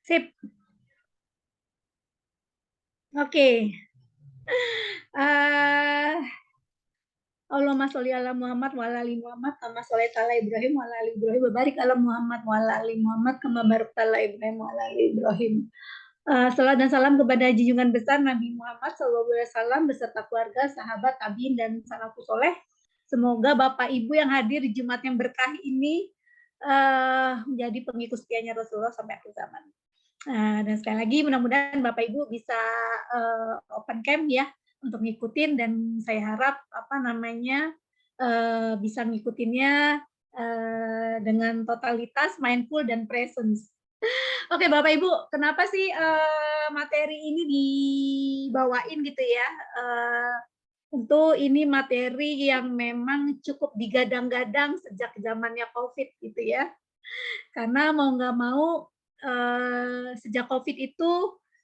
Sip. Oke. Eh, Allahumma sholli ala Muhammad wa ala ali Muhammad kama sholaita ala Ibrahim wa ala ali Ibrahim wa barik ala Muhammad wa ala ali Muhammad kama barakta ala Ibrahim wa ala ali Ibrahim. Salam dan salam kepada junjungan besar Nabi Muhammad SAW beserta keluarga, sahabat, tabiin dan salafus soleh. Semoga Bapak Ibu yang hadir di Jumat yang berkah ini menjadi pengikut setianya Rasulullah sampai akhir zaman. Dan sekali lagi mudah-mudahan Bapak Ibu bisa open cam ya untuk ngikutin, dan saya harap bisa ngikutinnya dengan totalitas mindful dan presence. Oke, Bapak Ibu, kenapa sih materi ini dibawain gitu ya? Tentu ini materi yang memang cukup digadang-gadang sejak zamannya COVID gitu ya. Karena mau nggak mau sejak COVID itu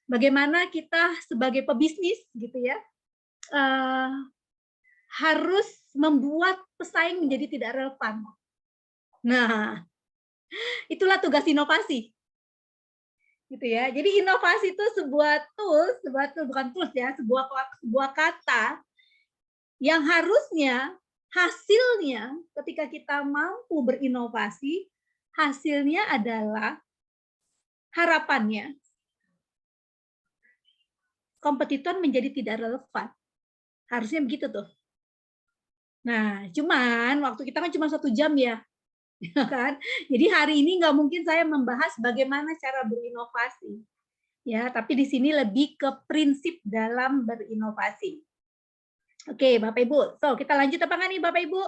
bagaimana kita sebagai pebisnis gitu ya harus membuat pesaing menjadi tidak relevan. Nah, itulah tugas inovasi. Gitu ya. Jadi inovasi itu sebuah tools bukan tools ya, sebuah kata yang harusnya hasilnya ketika kita mampu berinovasi, hasilnya adalah harapannya kompetitor menjadi tidak relevan. Harusnya begitu tuh. Nah, cuman waktu kita kan cuma 1 jam ya, ya kan? Jadi hari ini nggak mungkin saya membahas bagaimana cara berinovasi. Ya, tapi di sini lebih ke prinsip dalam berinovasi. Oke, Bapak Ibu. So, kita lanjut apa nggak nih Bapak Ibu?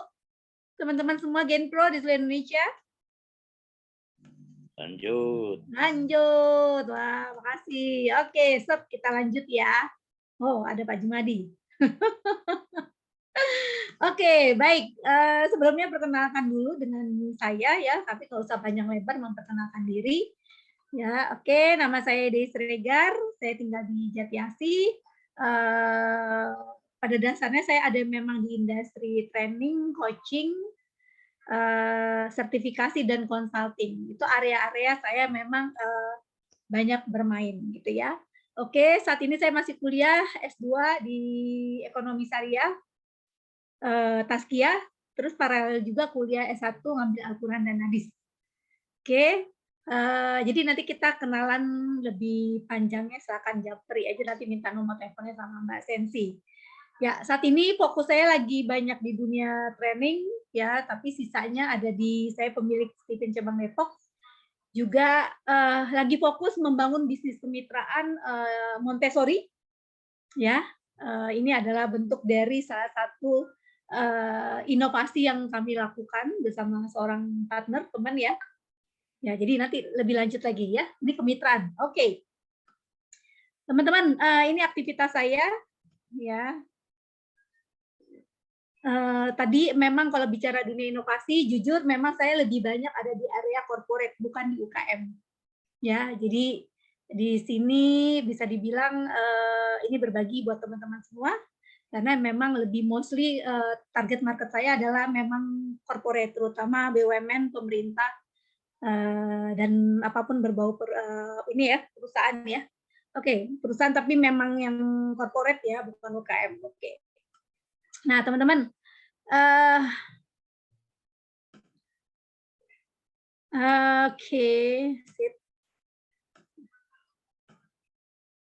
Teman-teman semua Genpro di seluruh Indonesia? Lanjut. Lanjut. Wah, makasih. Oke, stop, kita lanjut ya. Oh, ada Pak Jumadi. Oke, baik. Sebelumnya perkenalkan dulu dengan saya ya, tapi nggak usah panjang lebar memperkenalkan diri. Ya, oke. Nama saya Dei Siregar. Saya tinggal di Jatiasi. Pada dasarnya saya ada memang di industri training, coaching, sertifikasi dan consulting. Itu area-area saya memang banyak bermain gitu ya. Oke, saat ini saya masih kuliah S2 di Ekonomi Syariah, Tazkiyah, terus paralel juga kuliah S1 ngambil Al-Quran dan Hadis. Oke, jadi nanti kita kenalan lebih panjangnya, silakan japri aja nanti minta nomor teleponnya sama Mbak Sensi. Ya, saat ini fokus saya lagi banyak di dunia training ya, tapi sisanya ada di saya pemilik Stephen Cabang Depok. Juga lagi fokus membangun bisnis kemitraan Montessori. Ya, ini adalah bentuk dari salah satu inovasi yang kami lakukan bersama seorang partner teman ya. Ya, jadi nanti lebih lanjut lagi ya. Ini kemitraan. Oke. Teman-teman, ini aktivitas saya ya. Tadi memang kalau bicara dunia inovasi, jujur memang saya lebih banyak ada di area corporate, bukan di UKM. Ya, jadi di sini bisa dibilang ini berbagi buat teman-teman semua, karena memang lebih mostly target market saya adalah memang corporate, terutama BUMN, pemerintah, dan apapun berbau ini ya, perusahaan ya. Oke, perusahaan tapi memang yang corporate ya, bukan UKM. Oke. Nah, teman-teman, oke, sip.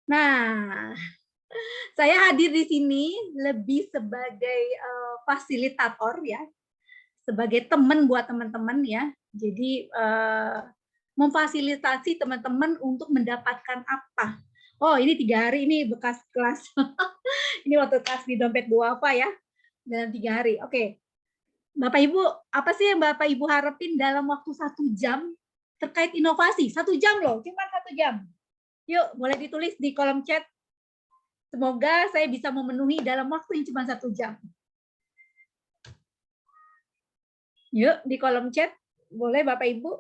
Nah, saya hadir di sini lebih sebagai fasilitator ya, sebagai teman buat teman-teman ya. Jadi memfasilitasi teman-teman untuk mendapatkan apa. Oh, ini 3 hari ini bekas kelas. Ini waktu kelas di dompet duafa ya, dalam 3 hari. Oke. Bapak Ibu, apa sih yang Bapak Ibu harapin dalam waktu 1 jam terkait inovasi? 1 jam loh, cuma 1 jam. Yuk, boleh ditulis di kolom chat. Semoga saya bisa memenuhi dalam waktu yang cuma 1 jam. Yuk, di kolom chat. Boleh Bapak Ibu.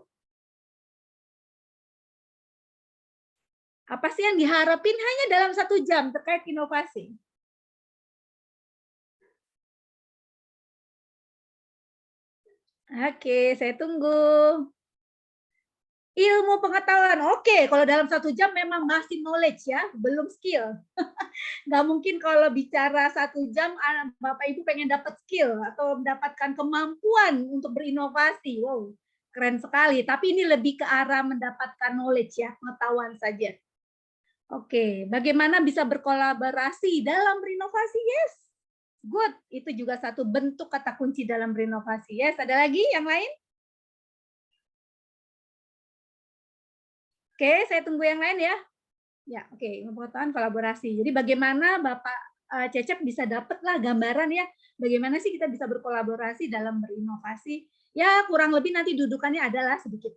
Apa sih yang diharapin hanya dalam 1 jam terkait inovasi? Oke, saya tunggu. Ilmu pengetahuan. Oke, kalau dalam 1 jam memang masih knowledge ya, belum skill. Nggak mungkin kalau bicara 1 jam, Bapak Ibu pengen dapat skill atau mendapatkan kemampuan untuk berinovasi. Wow, keren sekali. Tapi ini lebih ke arah mendapatkan knowledge ya, pengetahuan saja. Oke, bagaimana bisa berkolaborasi dalam berinovasi? Yes, good. Itu juga satu bentuk kata kunci dalam berinovasi. Yes, ada lagi yang lain? Oke, saya tunggu yang lain ya. Ya, oke, pengetahuan kolaborasi. Jadi bagaimana Bapak Cecep bisa dapatlah gambaran ya, bagaimana sih kita bisa berkolaborasi dalam berinovasi. Ya, kurang lebih nanti dudukannya adalah sedikit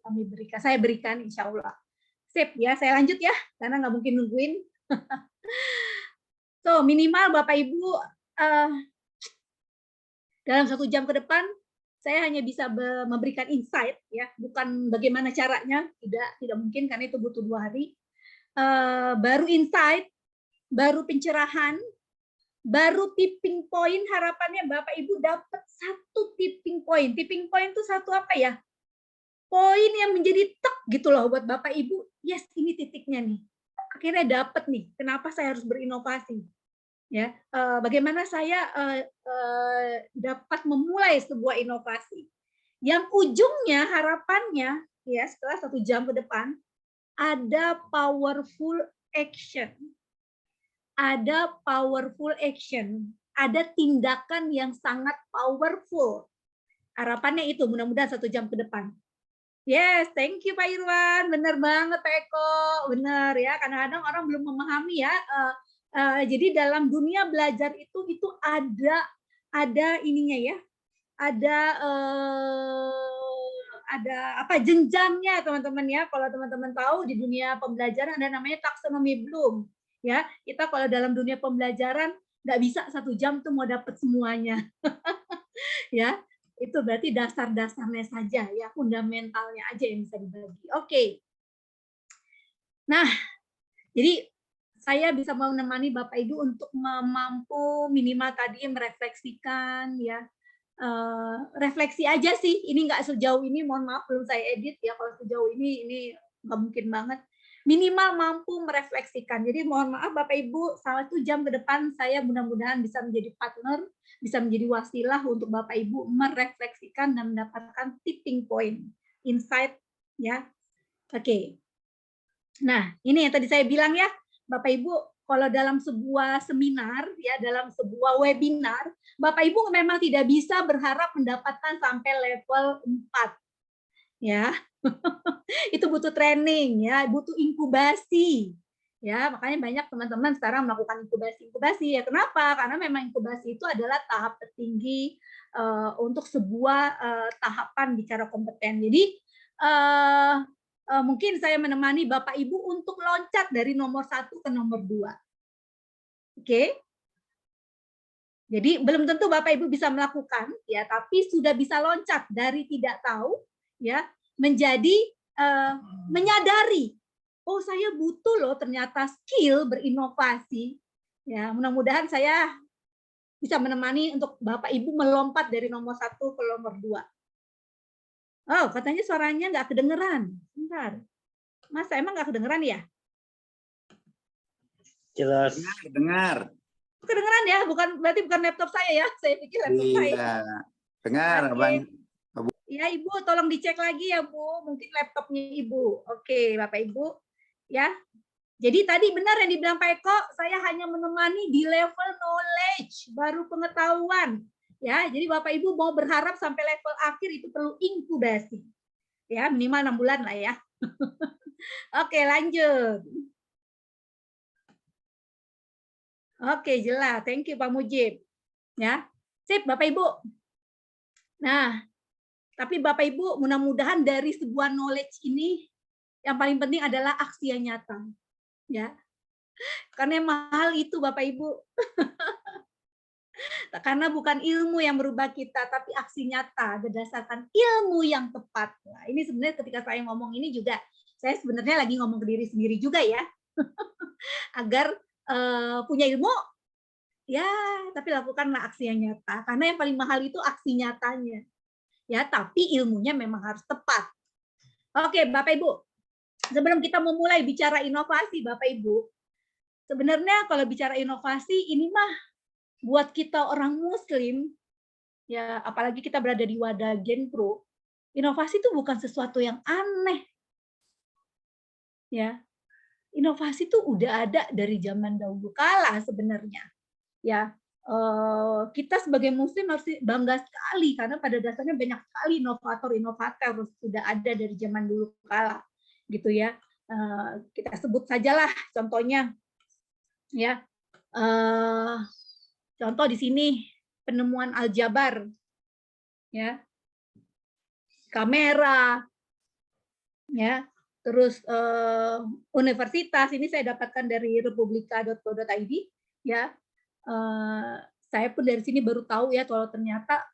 saya berikan insya Allah. Sip ya, saya lanjut ya, karena nggak mungkin nungguin. So, minimal Bapak Ibu dalam 1 jam ke depan saya hanya bisa memberikan insight ya, bukan bagaimana caranya, tidak mungkin karena itu butuh 2 hari. Baru insight, baru pencerahan, baru tipping point, harapannya Bapak Ibu dapat 1 tipping point. Tipping point itu satu apa ya? Poin yang menjadi tek gitu loh buat Bapak Ibu. Yes, ini titiknya nih. Akhirnya dapat nih. Kenapa saya harus berinovasi? Ya, bagaimana saya dapat memulai sebuah inovasi yang ujungnya harapannya ya setelah 1 jam ke depan ada powerful action, ada tindakan yang sangat powerful. Harapannya itu mudah-mudahan 1 jam ke depan. Yes, thank you Pak Irwan. Benar banget Pak Eko. Benar ya. Kadang-kadang orang belum memahami ya. Jadi dalam dunia belajar itu ada ininya ya. Ada apa jenjangnya teman-teman ya. Kalau teman-teman tahu di dunia pembelajaran ada namanya taksonomi Bloom. Ya, kita kalau dalam dunia pembelajaran nggak bisa 1 jam tuh mau dapat semuanya. Ya, itu berarti dasar-dasarnya saja ya, fundamentalnya aja yang bisa dibagi. Oke. Nah, jadi saya bisa menemani Bapak Ibu untuk mampu minimal tadi merefleksikan ya. Refleksi aja sih, ini nggak sejauh ini, mohon maaf belum saya edit ya, kalau sejauh ini nggak mungkin banget. Minimal mampu merefleksikan. Jadi mohon maaf Bapak Ibu, 1 jam ke depan saya mudah-mudahan bisa menjadi partner, bisa menjadi wasilah untuk Bapak Ibu merefleksikan dan mendapatkan tipping point, insight ya. Oke. Nah, ini yang tadi saya bilang ya, Bapak Ibu, kalau dalam sebuah seminar ya, dalam sebuah webinar, Bapak Ibu memang tidak bisa berharap mendapatkan sampai level 4. Ya. Itu butuh training ya, butuh inkubasi. Ya, makanya banyak teman-teman sekarang melakukan inkubasi. Ya, kenapa? Karena memang inkubasi itu adalah tahap tertinggi untuk sebuah tahapan bicara kompeten. Jadi mungkin saya menemani Bapak Ibu untuk loncat dari nomor 1 ke nomor 2. Oke? Jadi belum tentu Bapak Ibu bisa melakukan ya, tapi sudah bisa loncat dari tidak tahu ya menjadi menyadari, oh saya butuh loh ternyata skill berinovasi. Ya, mudah-mudahan saya bisa menemani untuk Bapak Ibu melompat dari nomor 1 ke nomor 2. Oh, katanya suaranya nggak kedengeran. Bentar. Mas, emang nggak kedengeran ya? Jelas. Dengar. Kedengeran ya? Berarti bukan laptop saya ya? Saya pikir laptop saya. Iya. Dengar, Bang. Ya, Ibu, tolong dicek lagi ya, Bu. Mungkin laptopnya Ibu. Oke, Bapak Ibu. Ya. Jadi tadi benar yang dibilang Pak Eko, saya hanya menemani di level knowledge, baru pengetahuan. Ya, jadi Bapak Ibu mau berharap sampai level akhir itu perlu inkubasi. Ya, minimal 6 bulan lah ya. Oke, lanjut. Oke, jelas. Thank you Pak Mujib. Ya. Sip, Bapak Ibu. Nah, tapi Bapak Ibu mudah-mudahan dari sebuah knowledge ini yang paling penting adalah aksi yang nyata. Ya. Karena yang mahal itu Bapak Ibu. Karena bukan ilmu yang merubah kita, tapi aksi nyata berdasarkan ilmu yang tepat. Nah, ini sebenarnya ketika saya ngomong ini juga, saya sebenarnya lagi ngomong ke diri sendiri juga ya. Agar punya ilmu, ya tapi lakukanlah aksi yang nyata. Karena yang paling mahal itu aksi nyatanya. Ya, tapi ilmunya memang harus tepat. Oke, Bapak Ibu. Sebelum kita memulai bicara inovasi, Bapak Ibu, sebenarnya kalau bicara inovasi ini mah buat kita orang Muslim, ya apalagi kita berada di wadah Genpro, inovasi itu bukan sesuatu yang aneh, ya. Inovasi itu udah ada dari zaman dahulu kala sebenarnya, ya. Kita sebagai Muslim harus bangga sekali karena pada dasarnya banyak sekali inovator-inovator sudah ada dari zaman dulu kala, gitu ya. Kita sebut sajalah contohnya, ya. Contoh di sini penemuan aljabar, ya, kamera, ya, terus universitas ini saya dapatkan dari republika.co.id, ya. Saya pun dari sini baru tahu ya kalau ternyata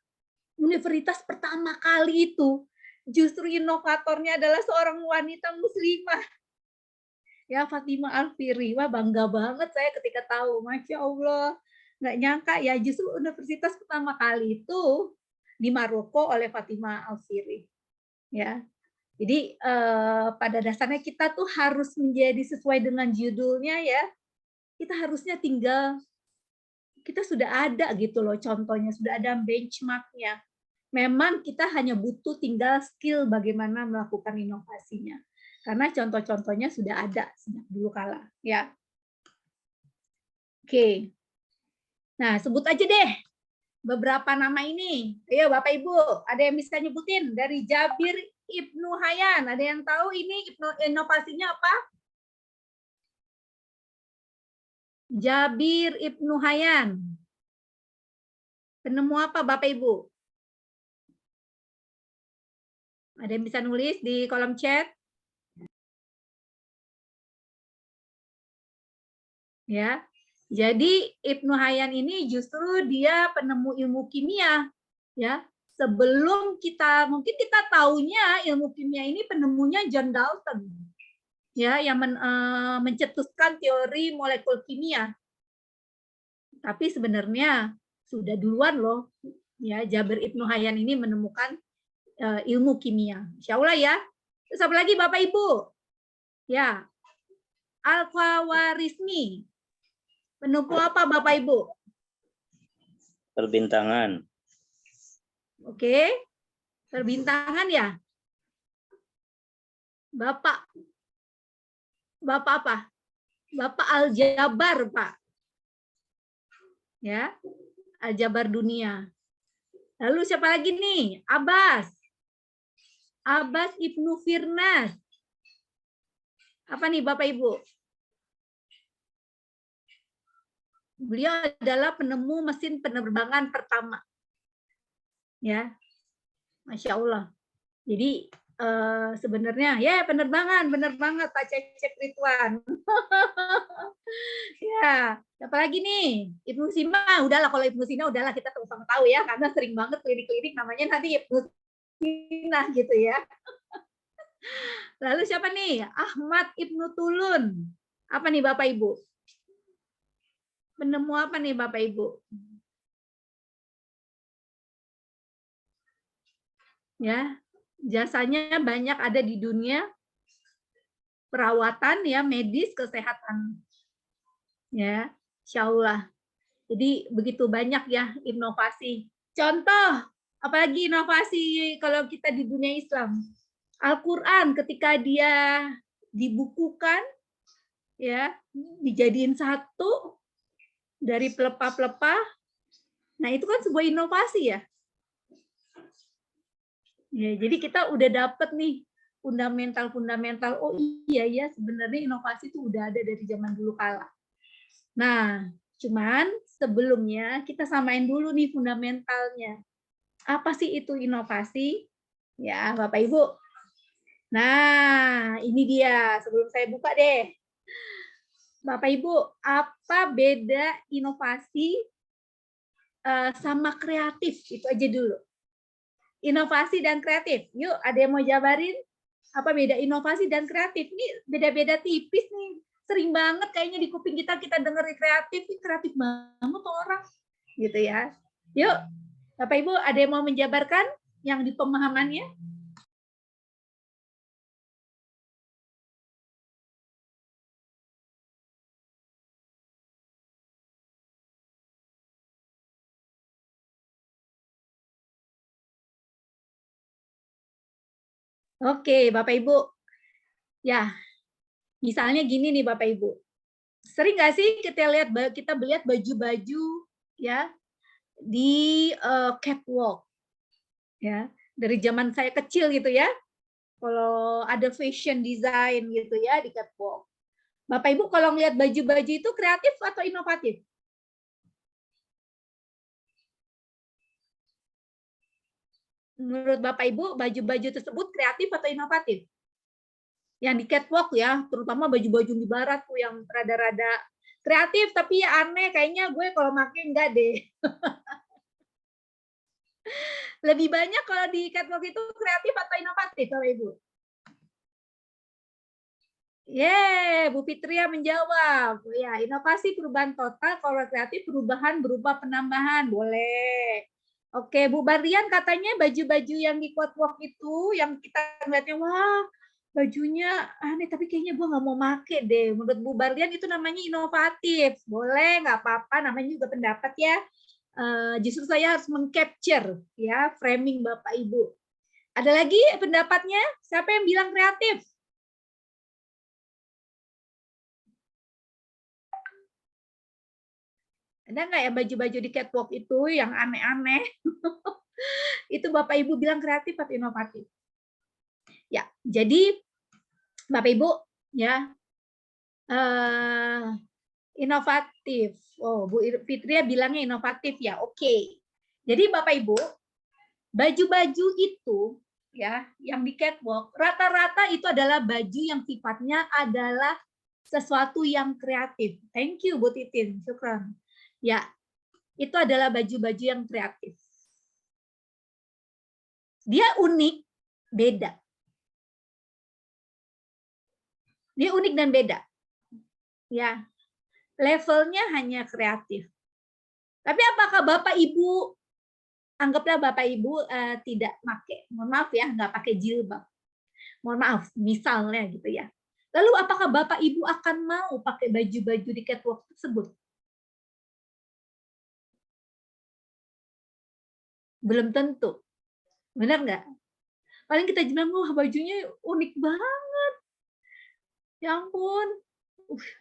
universitas pertama kali itu justru inovatornya adalah seorang wanita muslimah, ya, Fatimah Al-Fihri. Wah, bangga banget saya ketika tahu, Masya Allah. Nggak nyangka ya, justru universitas pertama kali itu di Maroko oleh Fatimah Al-Fihri. Ya, jadi pada dasarnya kita tuh harus menjadi sesuai dengan judulnya ya. Kita harusnya tinggal, kita sudah ada gitu loh contohnya, sudah ada benchmark-nya. Memang kita hanya butuh tinggal skill bagaimana melakukan inovasinya. Karena contoh-contohnya sudah ada sejak dulu kala, ya. Oke. Nah, sebut aja deh beberapa nama ini. Ayo Bapak Ibu, ada yang bisa nyebutin dari Jabir Ibnu Hayyan? Ada yang tahu ini inovasinya apa? Jabir Ibnu Hayyan. Penemu apa Bapak Ibu? Ada yang bisa nulis di kolom chat? Ya. Jadi Ibnu Hayyan ini justru dia penemu ilmu kimia, ya. Sebelum kita mungkin kita taunya ilmu kimia ini penemunya John Dalton, ya, yang mencetuskan teori molekul kimia. Tapi sebenarnya sudah duluan loh, ya, Jabir Ibnu Hayyan ini menemukan ilmu kimia. Insya Allah ya. Terus apa lagi Bapak Ibu? Ya, Al-Khwarizmi. Penemu apa Bapak Ibu? Perbintangan. Oke. Perbintangan ya. Bapak apa? Bapak Aljabar, Pak. Ya. Aljabar dunia. Lalu siapa lagi nih? Abbas Ibnu Firnas. Apa nih Bapak Ibu? Beliau adalah penemu mesin penerbangan pertama. Ya. Masya Allah. Jadi sebenarnya ya penerbangan, benar banget Pak Cecep Ridwan. Ya, apalagi nih Ibnu Sina, udahlah kalau Ibnu Sina udahlah kita sama-sama tahu ya karena sering banget klinik-klinik namanya nanti Ibnu Sina gitu ya. Lalu siapa nih? Ahmad Ibnu Tulun. Apa nih Bapak Ibu? Penemu apa nih Bapak Ibu? Ya, jasanya banyak ada di dunia perawatan ya, medis, kesehatan. Ya, insya Allah. Jadi begitu banyak ya inovasi. Contoh, apalagi inovasi kalau kita di dunia Islam. Al-Quran ketika dia dibukukan, ya, dijadiin satu dari pelepah-pelepah. Nah, itu kan sebuah inovasi ya. Ya, jadi kita udah dapet nih fundamental. Oh iya ya, sebenarnya inovasi itu udah ada dari zaman dulu kala. Nah, cuman sebelumnya kita samain dulu nih fundamentalnya. Apa sih itu inovasi? Ya, Bapak Ibu. Nah, ini dia. Sebelum saya buka deh. Bapak Ibu, apa beda inovasi sama kreatif? Itu aja dulu. Inovasi dan kreatif. Yuk, ada yang mau jabarin? Apa beda inovasi dan kreatif? Ini beda-beda tipis nih. Sering banget kayaknya di kuping kita dengar kreatif. Ini kreatif banget orang. Gitu ya. Yuk, Bapak Ibu, ada yang mau menjabarkan yang di pemahamannya? Oke, Bapak Ibu. Ya, misalnya gini nih Bapak Ibu. Sering nggak sih kita melihat baju-baju ya di catwalk ya. Dari zaman saya kecil gitu ya. Kalau ada fashion design gitu ya di catwalk. Bapak Ibu kalau ngelihat baju-baju itu kreatif atau inovatif? Menurut Bapak Ibu, baju-baju tersebut kreatif atau inovatif? Yang di catwalk ya, terutama baju-baju di barat tuh yang rada-rada kreatif tapi ya aneh, kayaknya gue kalau pakai enggak deh. Lebih banyak kalau di catwalk itu kreatif atau inovatif, Bapak Ibu? Bu Fitria menjawab. Ya, inovasi perubahan total, kalau kreatif perubahan berupa penambahan. Boleh. Oke, Bu Barlian katanya baju-baju yang di catwalk itu yang kita ngeliatnya, wah bajunya aneh, tapi kayaknya gue nggak mau make deh. Menurut Bu Barlian itu namanya inovatif. Boleh, nggak apa-apa, namanya juga pendapat ya. Justru saya harus mengcapture ya framing Bapak Ibu. Ada lagi pendapatnya? Siapa yang bilang kreatif? Ada nggak ya baju-baju di catwalk itu yang aneh-aneh? Itu Bapak Ibu bilang kreatif atau inovatif? Ya, jadi Bapak Ibu ya inovatif. Oh, Bu Fitria bilangnya inovatif ya. Oke. Jadi Bapak Ibu, baju-baju itu ya yang di catwalk rata-rata itu adalah baju yang sifatnya adalah sesuatu yang kreatif. Thank you Bu Titin, syukran. Ya, itu adalah baju-baju yang kreatif. Dia unik, beda. Dia unik dan beda. Ya, levelnya hanya kreatif. Tapi apakah Bapak Ibu, anggaplah Bapak Ibu tidak pakai, mohon maaf ya, nggak pakai jilbab. Mohon maaf, misalnya gitu ya. Lalu apakah Bapak Ibu akan mau pakai baju-baju di catwalk tersebut? Belum tentu. Benar nggak? Paling kita bilang, wah bajunya unik banget. Ya ampun,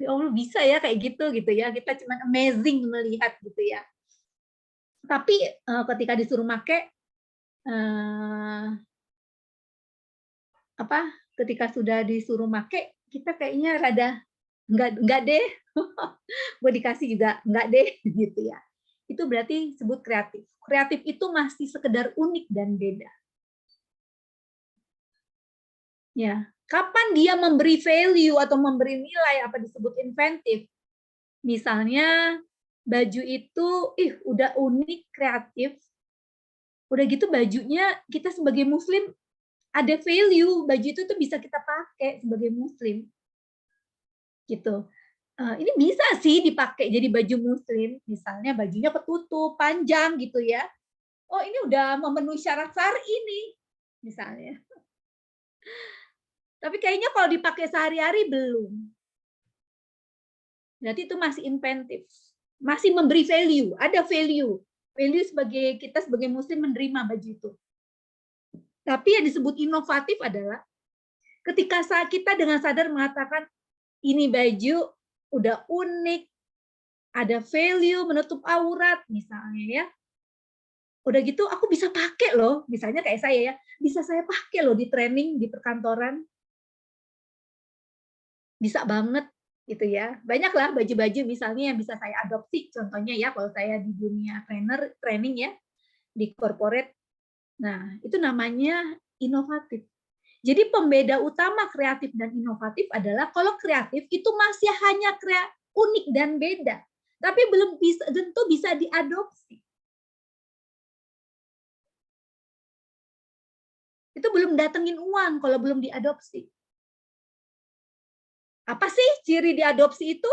ya Allah bisa ya kayak gitu ya. Kita cuma amazing melihat gitu ya. Tapi ketika disuruh make apa ketika sudah disuruh make kita kayaknya rada enggak deh. Gue dikasih juga enggak deh gitu ya. Itu berarti sebut kreatif. Kreatif itu masih sekedar unik dan beda. Ya, kapan dia memberi value atau memberi nilai apa disebut inventif? Misalnya baju itu udah unik, kreatif. Udah gitu bajunya kita sebagai muslim ada value, baju itu tuh bisa kita pakai sebagai muslim. Gitu. Ini bisa sih dipakai jadi baju muslim, misalnya bajunya ketutup, panjang gitu ya. Oh, ini udah memenuhi syarat syar'i nih, misalnya. Tapi kayaknya kalau dipakai sehari-hari belum. Berarti itu masih inventif. Masih memberi value, ada value. Value sebagai kita sebagai muslim menerima baju itu. Tapi yang disebut inovatif adalah ketika kita dengan sadar mengatakan ini baju udah unik, ada value, menutup aurat misalnya ya. Udah gitu aku bisa pakai loh, misalnya kayak saya ya, bisa saya pakai loh di training di perkantoran. Bisa banget gitu ya. Banyaklah baju-baju misalnya yang bisa saya adopsi, contohnya ya kalau saya di dunia training ya, di corporate. Nah, itu namanya inovatif. Jadi pembeda utama kreatif dan inovatif adalah kalau kreatif itu masih hanya unik dan beda, tapi belum bisa tentu bisa diadopsi. Itu belum datengin uang kalau belum diadopsi. Apa sih ciri diadopsi itu?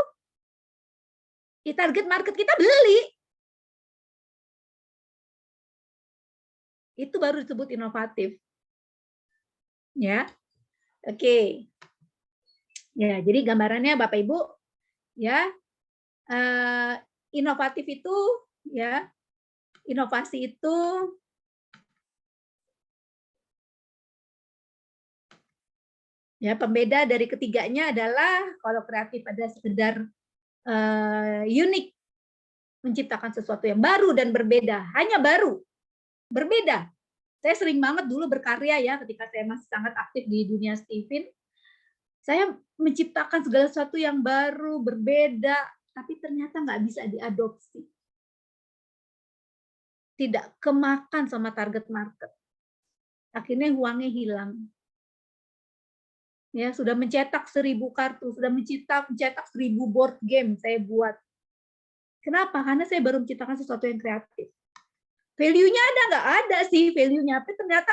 Di target market kita beli. Itu baru disebut inovatif. Ya. Oke. Ya, jadi gambarannya Bapak Ibu ya, inovatif itu ya, inovasi itu Ya, pembeda dari ketiganya adalah kalau kreatif ada sekedar unik, menciptakan sesuatu yang baru dan berbeda, hanya baru, berbeda. Saya sering banget dulu berkarya ya, ketika saya masih sangat aktif di dunia Steven, saya menciptakan segala sesuatu yang baru, berbeda, tapi ternyata nggak bisa diadopsi. Tidak kemakan sama target market. Akhirnya uangnya hilang. Ya, sudah mencetak 1000 kartu, sudah mencetak 1000 board game saya buat. Kenapa? Karena saya baru menciptakan sesuatu yang kreatif. Value-nya ada nggak? Ada sih value-nya, tapi ternyata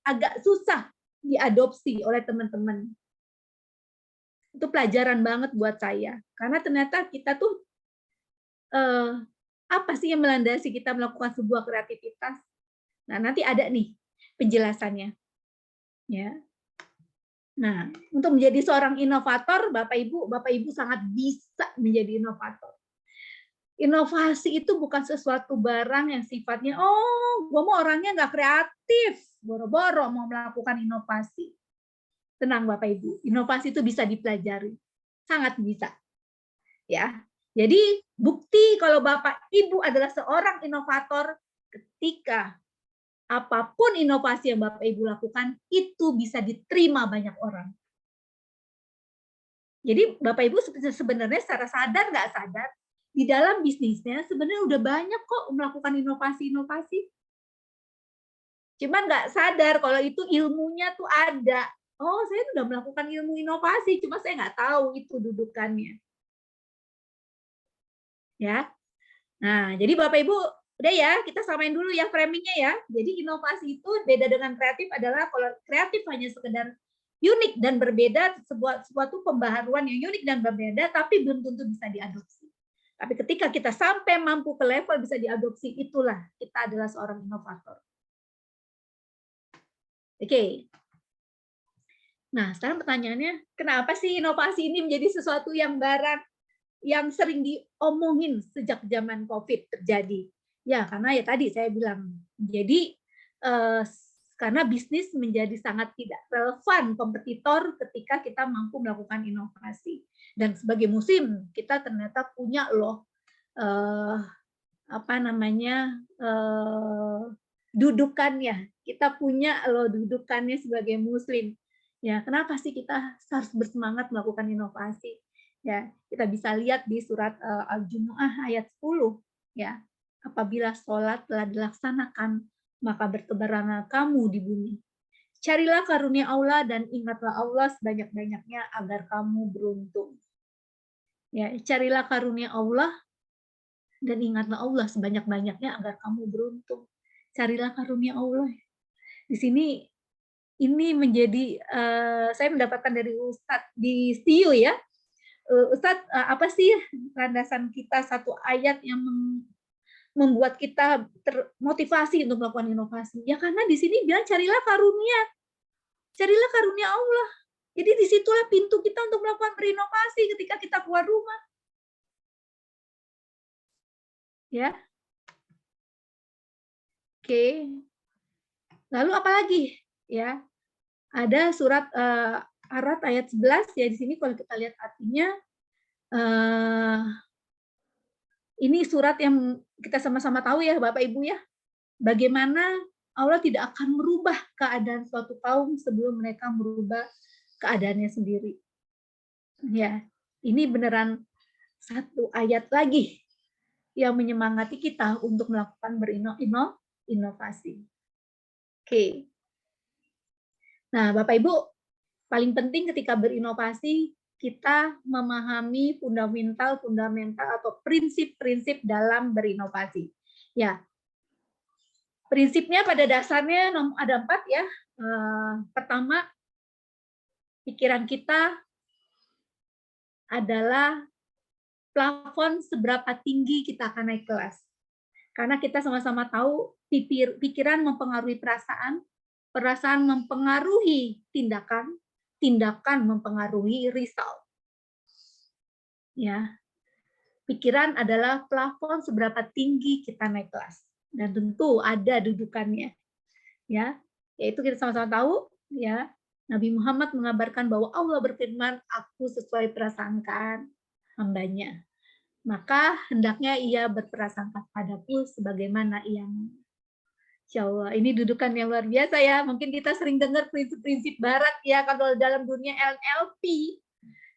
agak susah diadopsi oleh teman-teman. Itu pelajaran banget buat saya, karena ternyata kita tuh apa sih yang melandasi kita melakukan sebuah kreativitas? Nah, nanti ada nih penjelasannya. Ya. Nah, untuk menjadi seorang inovator, Bapak Ibu sangat bisa menjadi inovator. Inovasi itu bukan sesuatu barang yang sifatnya, oh, gue mau orangnya nggak kreatif, boro-boro mau melakukan inovasi. Tenang Bapak Ibu, inovasi itu bisa dipelajari, sangat bisa. Ya, jadi bukti kalau Bapak Ibu adalah seorang inovator ketika apapun inovasi yang Bapak Ibu lakukan itu bisa diterima banyak orang. Jadi Bapak Ibu sebenarnya secara sadar nggak sadar di dalam bisnisnya sebenarnya udah banyak kok melakukan inovasi-inovasi. Cuman nggak sadar kalau itu ilmunya tuh ada. Oh, saya sudah melakukan ilmu inovasi, cuma saya nggak tahu itu dudukannya. Ya. Nah, jadi Bapak Ibu udah ya, kita samain dulu ya framingnya ya. Jadi inovasi itu beda dengan kreatif adalah kalau kreatif hanya sekedar unik dan berbeda, suatu pembaharuan yang unik dan berbeda, tapi belum tentu bisa diadopsi. Tapi ketika kita sampai mampu ke level bisa diadopsi, itulah kita adalah seorang inovator. Oke. Nah, sekarang pertanyaannya, kenapa sih inovasi ini menjadi sesuatu yang barat, yang sering diomongin sejak zaman COVID terjadi? Ya, karena ya tadi saya bilang, jadi karena bisnis menjadi sangat tidak relevan kompetitor ketika kita mampu melakukan inovasi. Dan sebagai musim, kita ternyata punya loh dudukannya. Kita punya loh dudukannya sebagai muslim. Ya, kenapa sih kita harus bersemangat melakukan inovasi? Ya, kita bisa lihat di surat Al-Jumu'ah ayat 10 ya. Apabila sholat telah dilaksanakan, maka bertebaranlah kamu di bumi. Carilah karunia Allah dan ingatlah Allah sebanyak-banyaknya agar kamu beruntung. Ya, carilah karunia Allah dan ingatlah Allah sebanyak-banyaknya agar kamu beruntung. Carilah karunia Allah. Di sini ini menjadi saya mendapatkan dari Ustadz di STIU ya. Ustadz, apa sih landasan kita satu ayat yang membuat kita termotivasi untuk melakukan inovasi? Ya karena di sini bilang carilah karunia Allah. Jadi disitulah pintu kita untuk melakukan berinovasi ketika kita keluar rumah. Ya. Oke. Lalu apa lagi? Ya. Ada surat Ar-Ra'd ayat 11 ya, di sini kalau kita lihat artinya ini surat yang kita sama-sama tahu ya Bapak Ibu ya. Bagaimana Allah tidak akan merubah keadaan suatu kaum sebelum mereka merubah keadaannya sendiri. Ya, ini beneran satu ayat lagi yang menyemangati kita untuk melakukan berinovasi. Oke. Nah, Bapak Ibu, paling penting ketika berinovasi, kita memahami fundamental atau prinsip-prinsip dalam berinovasi. Ya, prinsipnya pada dasarnya ada 4 ya. Pertama, pikiran kita adalah plafon seberapa tinggi kita akan naik kelas. Karena kita sama-sama tahu pikiran mempengaruhi perasaan, perasaan mempengaruhi tindakan, tindakan mempengaruhi result. Ya. Pikiran adalah plafon seberapa tinggi kita naik kelas. Dan tentu ada dudukannya. Ya, yaitu kita sama-sama tahu ya, Nabi Muhammad mengabarkan bahwa Allah berfirman, aku sesuai prasangkaan hambanya. Maka hendaknya ia berprasangka padaku sebagaimana ia mau. Insya Allah, ini dudukan yang luar biasa ya. Mungkin kita sering dengar prinsip-prinsip barat ya, kalau dalam dunia NLP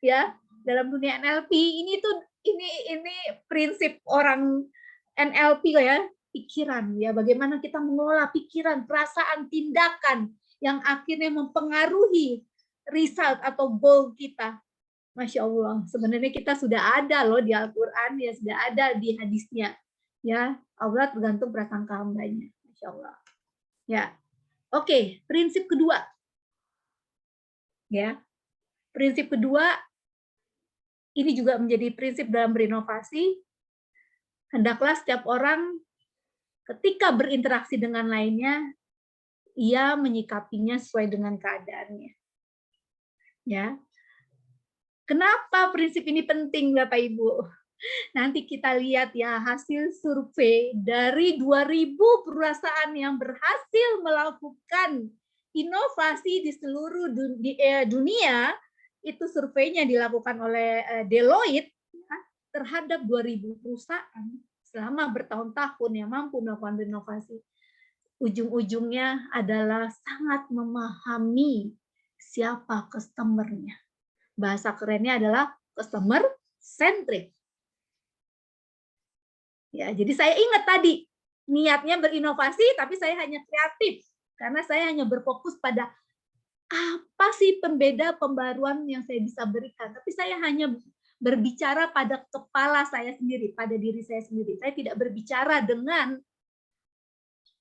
ya, dalam dunia NLP ini tuh ini prinsip orang NLP ya, pikiran ya, bagaimana kita mengelola pikiran, perasaan, tindakan yang akhirnya mempengaruhi result atau goal kita. Masya Allah, sebenarnya kita sudah ada loh di Al-Quran, ya sudah ada di hadisnya. Ya, Allah tergantung prasangka hambanya. Masya Allah. Ya, oke. Prinsip kedua. Ya, prinsip kedua ini juga menjadi prinsip dalam berinovasi. Hendaklah setiap orang ketika berinteraksi dengan lainnya, ia menyikapinya sesuai dengan keadaannya. Ya, kenapa prinsip ini penting, Bapak Ibu? Nanti kita lihat ya hasil survei dari 2.000 perusahaan yang berhasil melakukan inovasi di seluruh dunia. Itu surveinya dilakukan oleh Deloitte ya, terhadap 2.000 perusahaan selama bertahun-tahun yang mampu melakukan inovasi. Ujung-ujungnya adalah sangat memahami siapa customer-nya. Bahasa kerennya adalah customer centric. Ya, jadi saya ingat tadi niatnya berinovasi, tapi saya hanya kreatif karena saya hanya berfokus pada apa sih pembeda pembaruan yang saya bisa berikan. Tapi saya hanya berbicara pada kepala saya sendiri, pada diri saya sendiri. Saya tidak berbicara dengan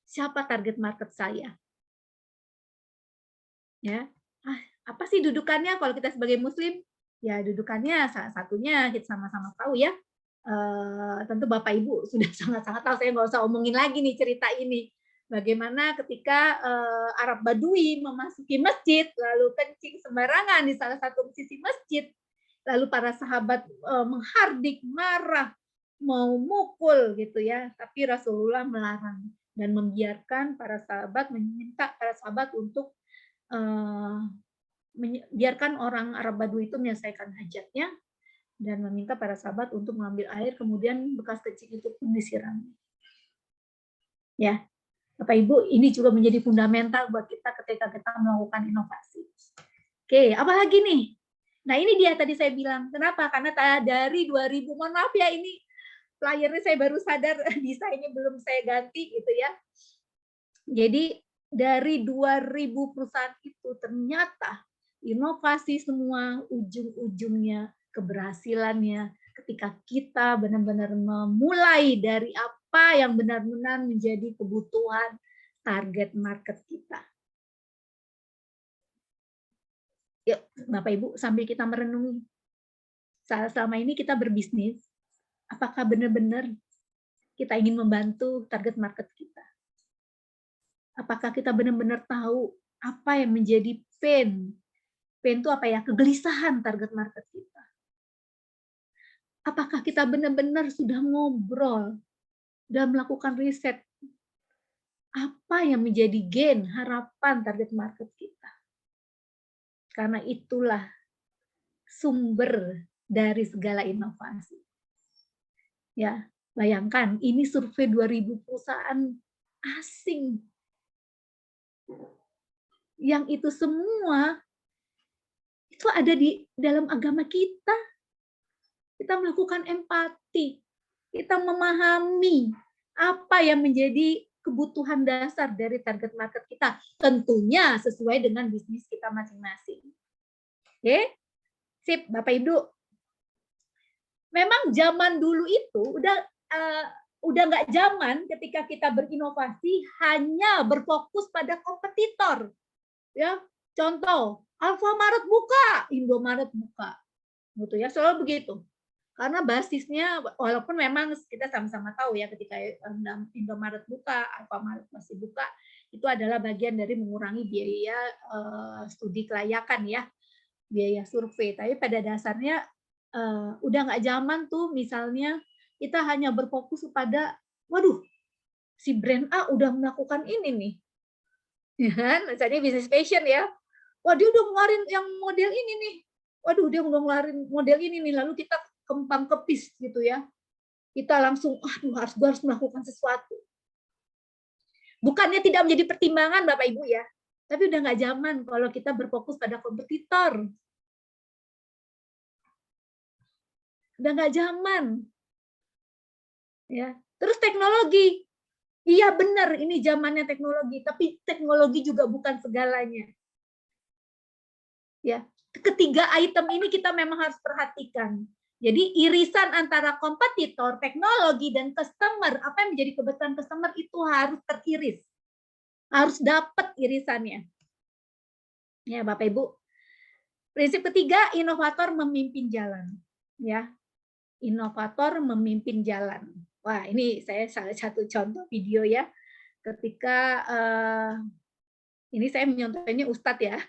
siapa target market saya. Ya, apa sih dudukannya kalau kita sebagai Muslim? Ya dudukannya salah satunya kita sama-sama tahu ya. Tentu Bapak Ibu sudah sangat-sangat tahu, saya nggak usah omongin lagi nih cerita ini. Bagaimana ketika Arab Badui memasuki masjid, lalu kencing sembarangan di salah satu sisi masjid, lalu para sahabat menghardik, marah, mau mukul gitu ya, tapi Rasulullah melarang dan membiarkan para sahabat, meminta para sahabat untuk biarkan orang Arab Badui itu menyelesaikan hajatnya dan meminta para sahabat untuk mengambil air, kemudian bekas kencing itu pun disiram. Ya, Bapak Ibu, ini juga menjadi fundamental buat kita ketika kita melakukan inovasi. Oke, apalagi nih? Nah, ini dia tadi saya bilang. Kenapa? Karena dari 2000, mohon maaf ya, ini playernya saya baru sadar desainnya belum saya ganti gitu ya. Jadi dari 2000 perusahaan itu ternyata inovasi semua ujung-ujungnya keberhasilannya ketika kita benar-benar memulai dari apa yang benar-benar menjadi kebutuhan target market kita. Yuk, Bapak Ibu, sambil kita merenungi. Selama ini kita berbisnis, apakah benar-benar kita ingin membantu target market kita? Apakah kita benar-benar tahu apa yang menjadi pain? Pain itu apa ya? Kegelisahan target market kita. Apakah kita benar-benar sudah ngobrol dan melakukan riset apa yang menjadi gain, harapan target market kita? Karena itulah sumber dari segala inovasi. Ya, bayangkan ini survei 2.000 perusahaan asing. Yang itu semua itu ada di dalam agama kita. Kita melakukan empati, kita memahami apa yang menjadi kebutuhan dasar dari target market kita, tentunya sesuai dengan bisnis kita masing-masing. Oke, sip, Bapak Ibu. Memang zaman dulu itu udah nggak zaman ketika kita berinovasi hanya berfokus pada kompetitor. Ya, contoh, Alfamaret buka, Indomaret buka, gitu ya, selalu begitu. Karena basisnya, walaupun memang kita sama-sama tahu ya ketika Indomaret buka, Alfamaret masih buka, itu adalah bagian dari mengurangi biaya studi kelayakan ya, biaya survei. Tapi pada dasarnya udah nggak zaman tuh misalnya kita hanya berfokus pada, waduh, si brand A udah melakukan ini nih. Ya kan? Misalnya bisnis fashion ya. wah dia udah ngeluarin yang model ini nih. Waduh, dia udah ngeluarin model ini nih. Lalu kita kempang kepis gitu ya. Kita langsung, aduh gue harus melakukan sesuatu. Bukannya tidak menjadi pertimbangan Bapak Ibu ya, tapi udah nggak zaman kalau kita berfokus pada kompetitor. Udah nggak zaman. Ya. Terus teknologi. Iya benar, ini zamannya teknologi, tapi teknologi juga bukan segalanya. Ya, ketiga item ini kita memang harus perhatikan. Jadi irisan antara kompetitor, teknologi, dan customer, apa yang menjadi kebutuhan customer itu harus teriris. Harus dapat irisannya. Ya, Bapak Ibu. Prinsip ketiga, inovator memimpin jalan. Ya, inovator memimpin jalan. Wah, ini saya salah satu contoh video ya. Ketika ini saya menyontohnya Ustadz ya.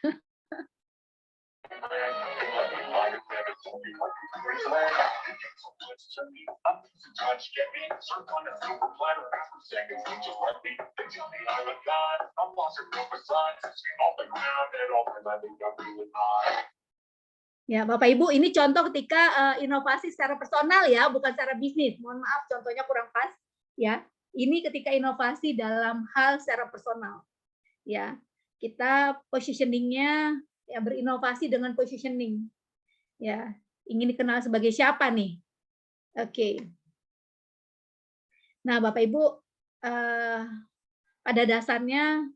Ya, Bapak Ibu, ini contoh ketika inovasi secara personal ya, bukan secara bisnis. Mohon maaf, contohnya kurang pas. Ya, ini ketika inovasi dalam hal secara personal. Ya, kita positioningnya ya berinovasi dengan positioning. Ya, ingin dikenal sebagai siapa nih? Oke. Nah, Bapak Ibu, pada dasarnya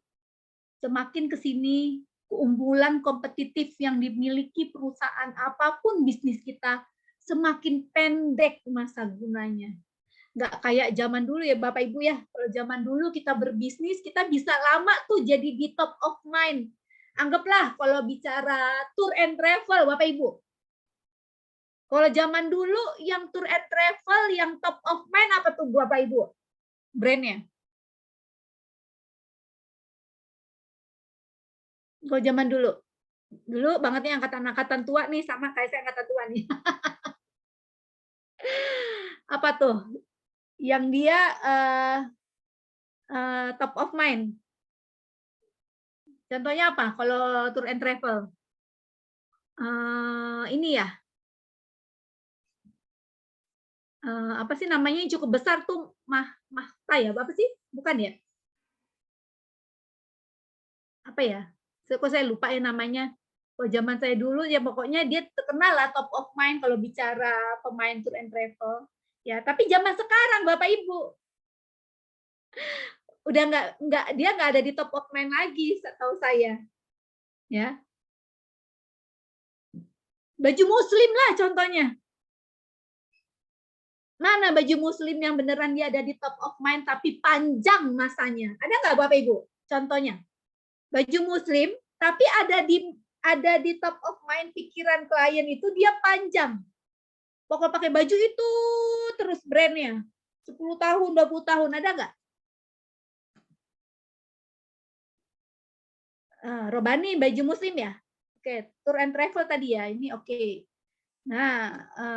semakin ke sini keunggulan kompetitif yang dimiliki perusahaan apapun bisnis kita semakin pendek masa gunanya. Nggak kayak zaman dulu ya Bapak Ibu ya. Kalau zaman dulu kita berbisnis, kita bisa lama tuh jadi di top of mind. Anggaplah kalau bicara tour and travel Bapak Ibu. Kalau zaman dulu yang tour and travel yang top of mind apa tuh Bapak Ibu? Brandnya. Kalau zaman dulu. Dulu banget nih angkatan-angkatan tua nih, sama kayak saya angkatan tua nih. Apa tuh? Yang dia top of mind. Contohnya apa? Kalau tour and travel. Ini ya. Apa sih namanya yang cukup besar tuh? Mahta ya? Apa sih? Bukan ya? Apa ya? Kok saya lupa ya namanya. Kalau zaman saya dulu ya pokoknya dia terkenal lah top of mind kalau bicara pemain tour and travel. Ya, tapi zaman sekarang Bapak Ibu udah nggak ada di top of mind lagi setahu saya. Ya. Baju muslim lah contohnya. Mana baju muslim yang beneran dia ada di top of mind tapi panjang masanya? Ada nggak Bapak Ibu? Contohnya. Baju muslim tapi ada di top of mind pikiran klien itu dia panjang. Pokoknya pakai baju itu terus brandnya. 10 tahun, 20 tahun, ada nggak? Robani, baju muslim ya? Oke, tour and travel tadi ya, ini oke. Nah,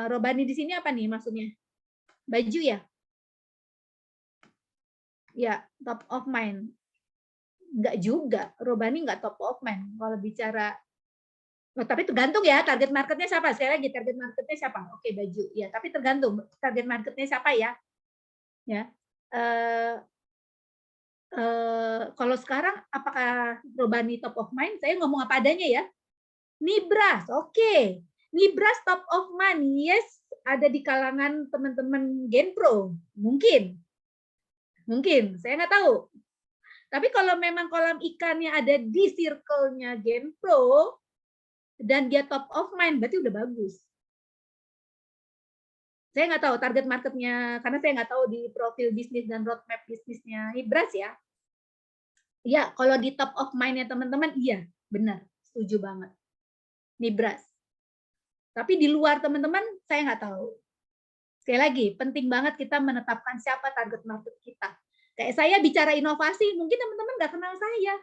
Robani di sini apa nih maksudnya? Baju ya? Ya, top of mind. Enggak juga, Robani enggak top of mind. Kalau bicara tapi tergantung ya target marketnya siapa. Sekali lagi target marketnya siapa? Oke, baju. Ya, tapi tergantung target marketnya siapa ya. Ya. Kalau sekarang apakah Robani top of mind? Saya ngomong apa adanya ya. Nibras, oke. Nibras top of mind. Yes, ada di kalangan teman-teman Genpro. Mungkin. Saya nggak tahu. Tapi kalau memang kolam ikannya ada di circle-nya Genpro, dan dia top of mind, berarti udah bagus. Saya nggak tahu target marketnya, karena saya nggak tahu di profil bisnis dan roadmap bisnisnya Nibras ya. Ya, kalau di top of mind-nya teman-teman, iya, benar, setuju banget. Nibras. Tapi di luar teman-teman, saya nggak tahu. Sekali lagi, penting banget kita menetapkan siapa target market kita. Kayak saya bicara inovasi, mungkin teman-teman nggak kenal saya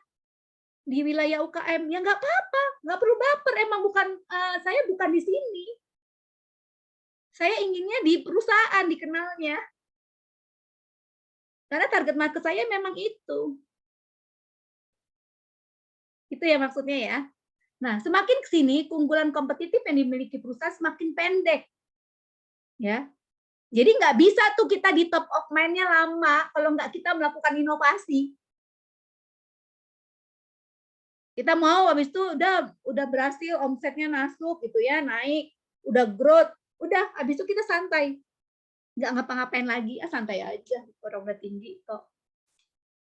di wilayah UKM, ya nggak apa-apa, nggak perlu baper. Emang saya bukan di sini. Saya inginnya di perusahaan dikenalnya. Karena target market saya memang itu. Itu ya maksudnya ya. Nah, semakin ke sini keunggulan kompetitif yang dimiliki perusahaan semakin pendek. Ya. Jadi nggak bisa tuh kita di top of mind-nya lama kalau nggak kita melakukan inovasi. Kita mau habis itu udah berhasil omsetnya masuk gitu ya, naik, udah growth, udah habis itu kita santai. Nggak ngapa-ngapain lagi, santai aja, orang udah tinggi kok.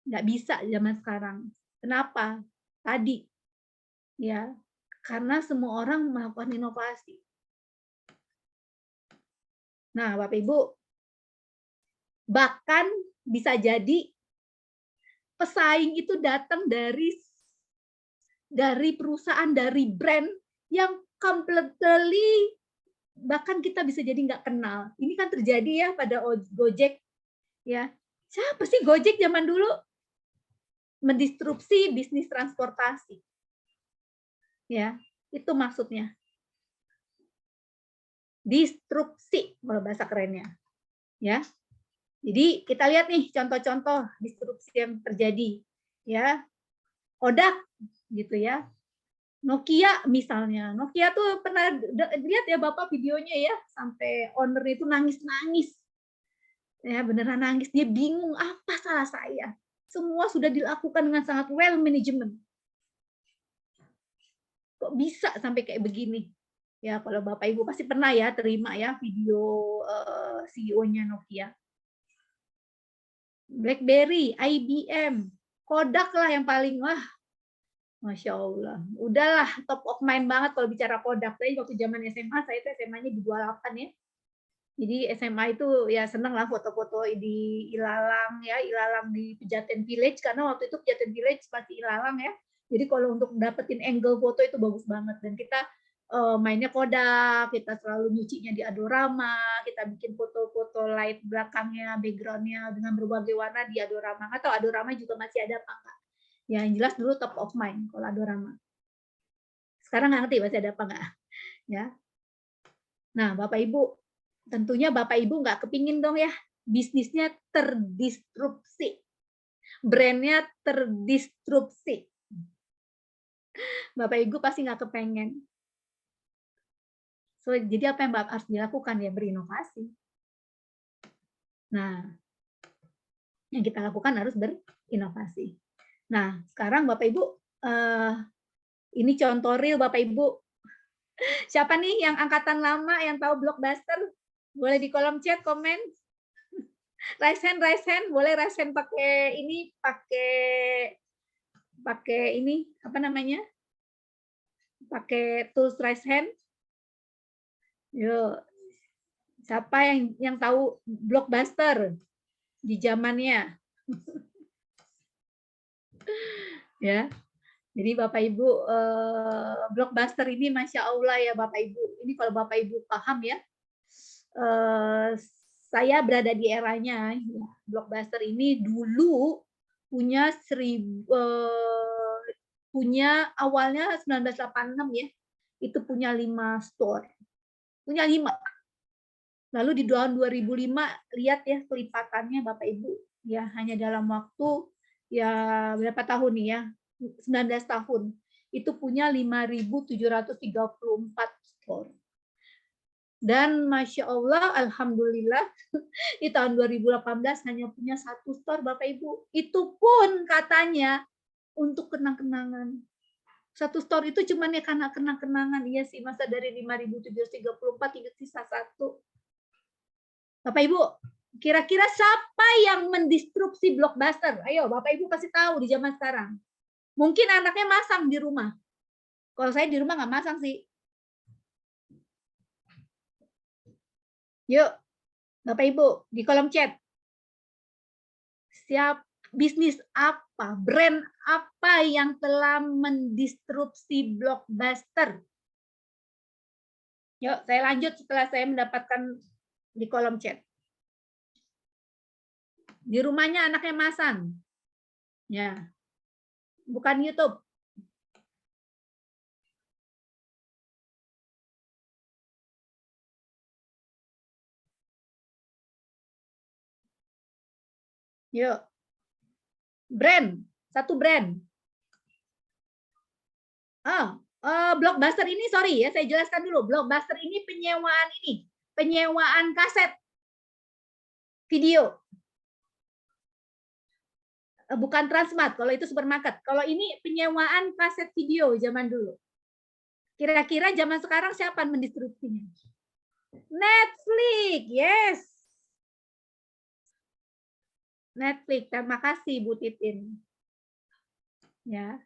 Nggak bisa zaman sekarang. Kenapa? Tadi ya, karena semua orang melakukan inovasi. Nah, Bapak Ibu, bahkan bisa jadi pesaing itu datang dari perusahaan, dari brand yang completely bahkan kita bisa jadi nggak kenal. Ini kan terjadi ya pada Gojek ya. Siapa sih Gojek zaman dulu? Mendistrupsi bisnis transportasi. Ya, itu maksudnya. Disrupsi kalau bahasa kerennya. Ya. Jadi kita lihat nih contoh-contoh disrupsi yang terjadi. Ya. Kodak gitu ya. Nokia misalnya. Nokia tuh pernah lihat ya Bapak videonya ya, sampai owner itu nangis-nangis. Ya, beneran nangis. Dia bingung apa salah saya. Semua sudah dilakukan dengan sangat well management. Kok bisa sampai kayak begini? Ya, kalau Bapak Ibu pasti pernah ya terima ya video CEO-nya Nokia. BlackBerry, IBM, Kodak lah yang paling wah, Masya Allah. Udahlah top of mind banget kalau bicara Kodak. Tapi waktu zaman SMA, saya itu SMA-nya di 28 ya. Jadi SMA itu ya seneng lah foto-foto di Ilalang ya, Ilalang di Pejaten Village karena waktu itu Pejaten Village masih Ilalang ya. Jadi kalau untuk dapetin angle foto itu bagus banget dan kita mainnya Kodak, kita selalu nyucinya di Adorama, kita bikin foto-foto light belakangnya, backgroundnya dengan berbagai warna di Adorama. Atau Adorama juga masih ada apa enggak? Ya, yang jelas dulu top of mind kalau Adorama. Sekarang nggak ngerti masih ada apa enggak. Ya. Nah, Bapak Ibu, tentunya Bapak Ibu nggak kepingin dong ya bisnisnya terdistrupsi, brandnya terdistrupsi. Bapak Ibu pasti nggak kepengen. So, jadi apa yang harus dilakukan ya berinovasi. Nah, yang kita lakukan harus berinovasi. Nah, sekarang Bapak Ibu, ini contoh real Bapak Ibu. Siapa nih yang angkatan lama yang tahu Blockbuster? Boleh di kolom chat komen. Raise hand, boleh raise hand pakai ini, pakai ini apa namanya? Pakai tools raise hand. Yuk. Siapa yang tahu Blockbuster di zamannya? Ya. Jadi Bapak Ibu Blockbuster ini Masya Allah ya Bapak Ibu. Ini kalau Bapak Ibu paham ya. Saya berada di eranya. Ya. Blockbuster ini dulu punya punya awalnya 1986 ya. Itu punya 5 store. Punya 5. Lalu di tahun 2005 lihat ya kelipatannya Bapak Ibu. Ya hanya dalam waktu ya berapa tahun nih ya? 19 tahun. Itu punya 5.734 store. Dan Masya Allah, Alhamdulillah, di tahun 2018 hanya punya 1 store Bapak Ibu. Itu pun katanya untuk kenang-kenangan. 1 store itu cuma ya karena kenang-kenangan. Iya sih, masa dari 5.734 ingat sisa 1. Bapak Ibu, kira-kira siapa yang mendistrupsi Blockbuster? Ayo, Bapak Ibu kasih tahu di zaman sekarang. Mungkin anaknya masang di rumah. Kalau saya di rumah nggak masang sih. Yuk, Bapak Ibu, di kolom chat. Bisnis apa, brand apa yang telah mendistrupsi Blockbuster? Yuk, saya lanjut setelah saya mendapatkan di kolom chat. Di rumahnya anaknya masang. Ya. Bukan YouTube. Yuk. Brand, 1 brand. Blockbuster ini, sorry ya, saya jelaskan dulu. Blockbuster ini penyewaan kaset video. Bukan Transmart, kalau itu supermarket. Kalau ini penyewaan kaset video zaman dulu. Kira-kira zaman sekarang siapa yang mendistribusinya? Netflix, yes. Netflix, terima kasih Bu Titin. Ya.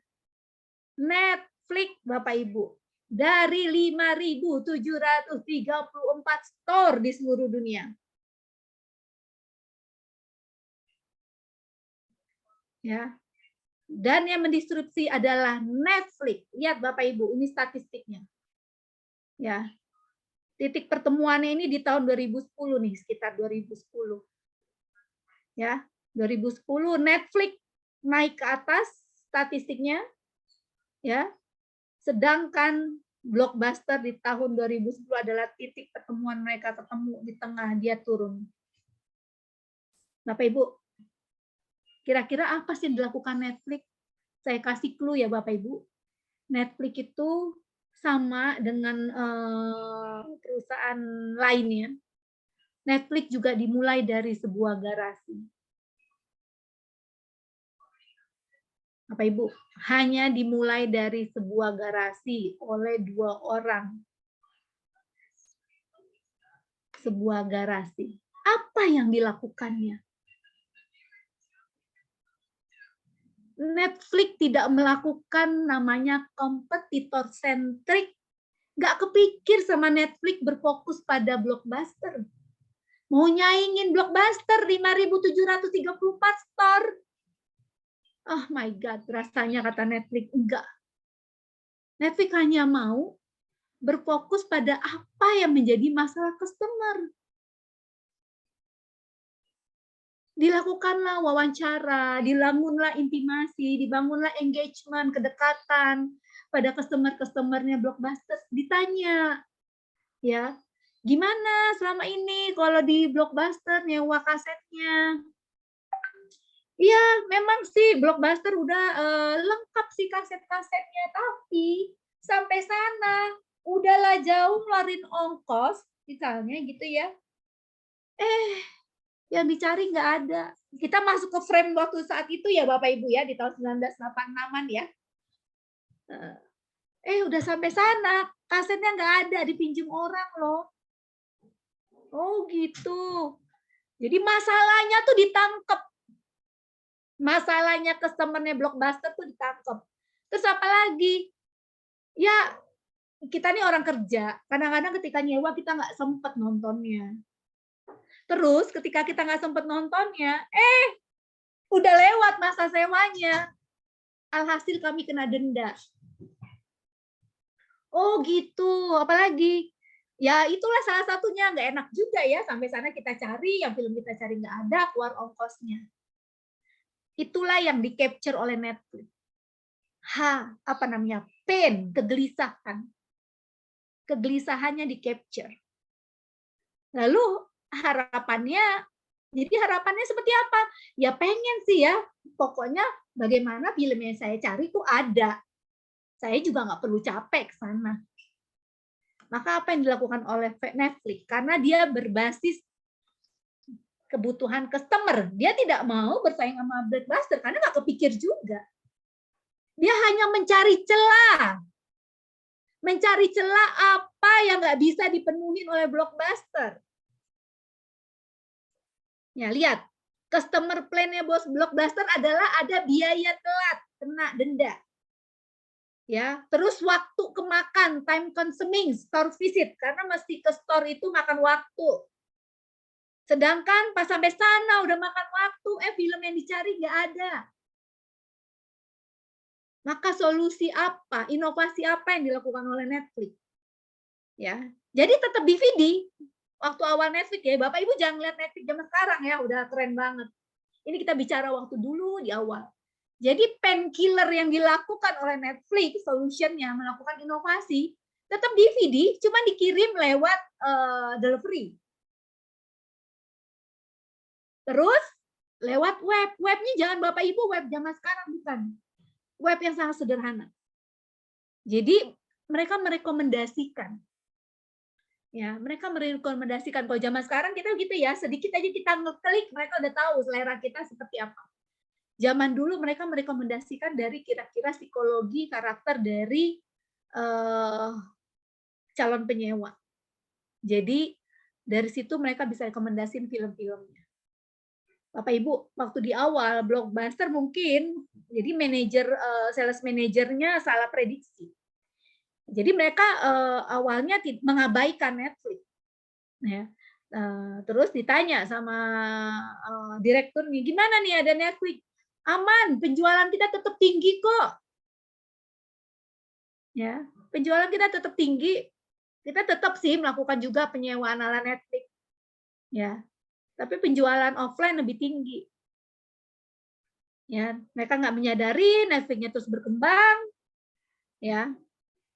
Netflix, Bapak Ibu. Dari 5.734 store di seluruh dunia. Ya. Dan yang mendistribusi adalah Netflix. Lihat Bapak Ibu, ini statistiknya. Ya. Titik pertemuannya ini di tahun 2010 nih, sekitar 2010. Ya, 2010 Netflix naik ke atas statistiknya. Ya. Sedangkan Blockbuster di tahun 2010 adalah titik pertemuan mereka ketemu di tengah, dia turun. Bapak Ibu, kira-kira apa sih yang dilakukan Netflix? Saya kasih clue ya Bapak Ibu. Netflix itu sama dengan perusahaan lainnya. Netflix juga dimulai dari sebuah garasi. Bapak Ibu, hanya dimulai dari sebuah garasi oleh 2 orang. Sebuah garasi. Apa yang dilakukannya? Netflix tidak melakukan namanya kompetitor sentrik. Nggak kepikir sama Netflix berfokus pada Blockbuster. Mau nyaingin Blockbuster 5.734 store. Oh my God, rasanya kata Netflix, enggak. Netflix hanya mau berfokus pada apa yang menjadi masalah customer. Dilakukanlah wawancara, dibangunlah intimasi, dibangunlah engagement, kedekatan pada customer-customernya Blockbuster. Ditanya, ya, gimana selama ini kalau di Blockbuster nyewa kasetnya? Iya, memang sih Blockbuster udah lengkap sih kaset-kasetnya, tapi sampai sana udahlah jauh ngeluarin ongkos, misalnya gitu ya. Yang dicari nggak ada. Kita masuk ke frame waktu saat itu ya Bapak Ibu ya, di tahun 1986-an ya. Udah sampai sana, kasetnya nggak ada, dipinjam orang loh. Oh gitu. Jadi masalahnya tuh ditangkep. Masalahnya customer-nya Blockbuster tuh ditangkep. Terus apa lagi? Ya, kita nih orang kerja. Kadang-kadang ketika nyewa kita nggak sempet nontonnya. Terus ketika kita nggak sempet nontonnya, udah lewat masa sewanya. Alhasil kami kena denda. Oh gitu, apalagi? Ya itulah salah satunya, nggak enak juga ya, sampai sana kita cari, yang film kita cari nggak ada, keluar ongkosnya. Itulah yang di-capture oleh Netflix. Apa namanya? Pain, kegelisahan. Kegelisahannya di-capture. Lalu harapannya seperti apa? Ya pengen sih ya, pokoknya bagaimana film yang saya cari itu ada. Saya juga nggak perlu capek ke sana. Maka apa yang dilakukan oleh Netflix? Karena dia berbasis kebutuhan customer. Dia tidak mau bersaing sama Blockbuster karena nggak kepikir juga. Dia hanya mencari celah. Mencari celah apa yang nggak bisa dipenuhi oleh Blockbuster. Ya, lihat. Customer plan-nya bos Blockbuster adalah ada biaya telat, kena denda. Ya, terus waktu kemakan, time consuming, store visit, karena mesti ke store itu makan waktu. Sedangkan pas sampai sana udah makan waktu, film yang dicari nggak ada. Maka solusi apa, inovasi apa yang dilakukan oleh Netflix? Ya, jadi tetap DVD. Waktu awal Netflix ya, Bapak Ibu jangan lihat Netflix zaman sekarang ya, udah keren banget. Ini kita bicara waktu dulu di awal. Jadi painkiller yang dilakukan oleh Netflix, solutionnya melakukan inovasi, tetap DVD, cuma dikirim lewat delivery. Terus lewat web. Webnya jangan Bapak Ibu web zaman sekarang, bukan. Web yang sangat sederhana. Jadi mereka merekomendasikan. Ya, mereka merekomendasikan. Kalau zaman sekarang kita gitu ya, sedikit aja kita ngeklik, mereka udah tahu selera kita seperti apa. Zaman dulu mereka merekomendasikan dari kira-kira psikologi karakter dari calon penyewa. Jadi dari situ mereka bisa rekomendasiin film-filmnya. Bapak Ibu, waktu di awal Blockbuster mungkin jadi sales manajernya salah prediksi. Jadi mereka awalnya mengabaikan Netflix. Ya. Terus ditanya sama direkturnya, gimana nih ada Netflix? Aman, penjualan kita tetap tinggi kok. Ya, penjualan kita tetap tinggi. Kita tetap sih melakukan juga penyewaan ala Netflix. Ya, tapi penjualan offline lebih tinggi. Ya, mereka nggak menyadari Netflix-nya terus berkembang. Ya,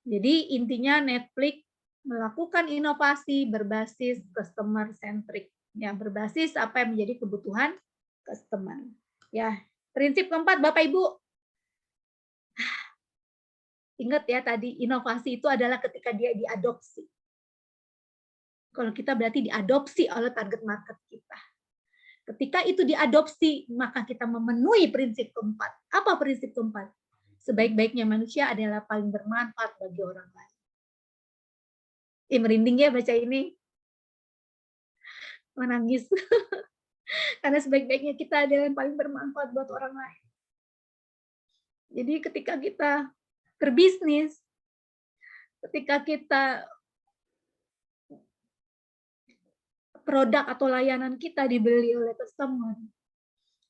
jadi intinya Netflix melakukan inovasi berbasis customer centric, ya berbasis apa yang menjadi kebutuhan customer. Ya, prinsip keempat Bapak Ibu. Ingat ya tadi inovasi itu adalah ketika dia diadopsi. Kalau kita berarti diadopsi oleh target market kita. Ketika itu diadopsi, maka kita memenuhi prinsip keempat. Apa prinsip keempat? Sebaik-baiknya manusia adalah paling bermanfaat bagi orang lain. Merinding ya baca ini. Menangis. Karena sebaik-baiknya kita adalah yang paling bermanfaat buat orang lain. Jadi ketika kita berbisnis, ketika kita produk atau layanan kita dibeli oleh customer,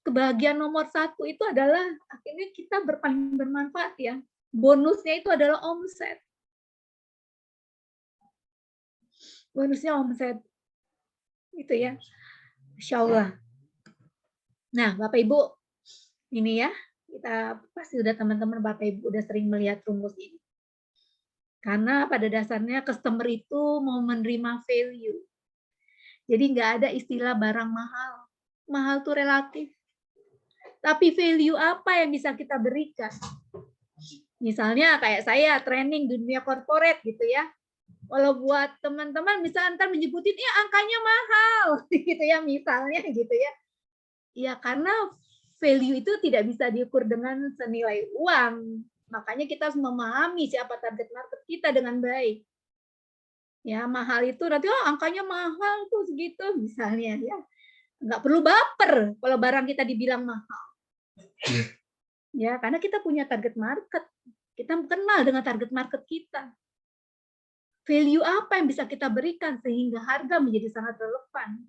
kebahagiaan nomor satu itu adalah akhirnya kita paling bermanfaat ya. Bonusnya itu adalah omset. Bonusnya omset. Gitu ya. Insya Allah. Nah, Bapak Ibu, ini ya, kita pasti udah teman-teman Bapak Ibu udah sering melihat rumus ini. Karena pada dasarnya customer itu mau menerima value. Jadi nggak ada istilah barang mahal. Mahal itu relatif. Tapi value apa yang bisa kita berikan? Misalnya kayak saya training di dunia corporate gitu ya. Kalau buat teman-teman bisa ntar menyebutin, ya angkanya mahal, gitu ya misalnya gitu ya. Ya karena value itu tidak bisa diukur dengan senilai uang. Makanya kita harus memahami siapa target market kita dengan baik. Ya mahal itu nanti angkanya mahal tuh segitu misalnya ya. Nggak perlu baper kalau barang kita dibilang mahal. Ya karena kita punya target market. Kita kenal dengan target market kita. Value apa yang bisa kita berikan sehingga harga menjadi sangat relevan.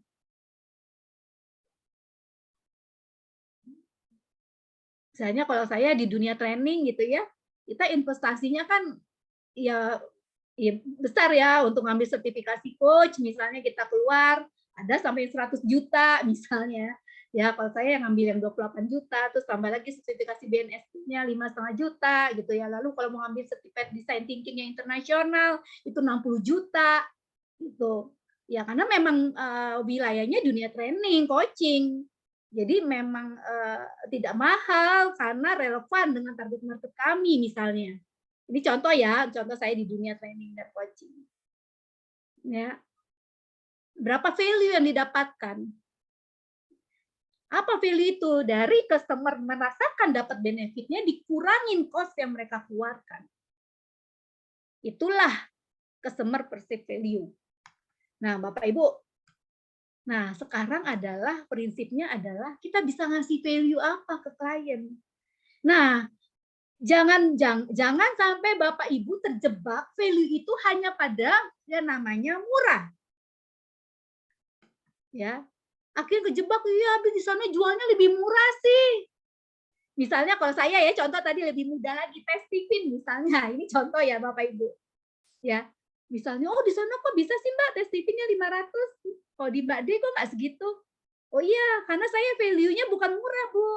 Misalnya kalau saya di dunia training gitu ya, kita investasinya kan ya besar ya untuk ngambil sertifikasi coach, misalnya kita keluar ada sampai 100 juta misalnya. Ya kalau saya yang ngambil yang 28 juta, terus tambah lagi sertifikasi BNSP-nya 5,5 juta gitu ya. Lalu kalau mau ngambil sertifikat design thinking yang internasional itu 60 juta gitu. Ya karena memang wilayahnya dunia training, coaching. Jadi memang tidak mahal karena relevan dengan target market kami misalnya. Ini contoh ya, contoh saya di dunia training dan coaching. Ya. Berapa value yang didapatkan? Apa value itu? Dari customer merasakan dapat benefitnya, dikurangin cost yang mereka keluarkan. Itulah customer perceived value. Nah, Bapak Ibu, nah sekarang adalah prinsipnya adalah kita bisa ngasih value apa ke klien. Nah, jangan sampai Bapak Ibu terjebak value itu hanya pada yang namanya murah. Ya. Akhirnya kejebak, ya di sana jualnya lebih murah sih. Misalnya kalau saya ya contoh tadi lebih mudah lagi tes tipin misalnya. Ini contoh ya Bapak Ibu. Ya. Misalnya oh di sana kok bisa sih Mbak tes tipinnya 500. Kalau di Mbak D kok nggak segitu? Oh iya, karena saya value-nya bukan murah, Bu.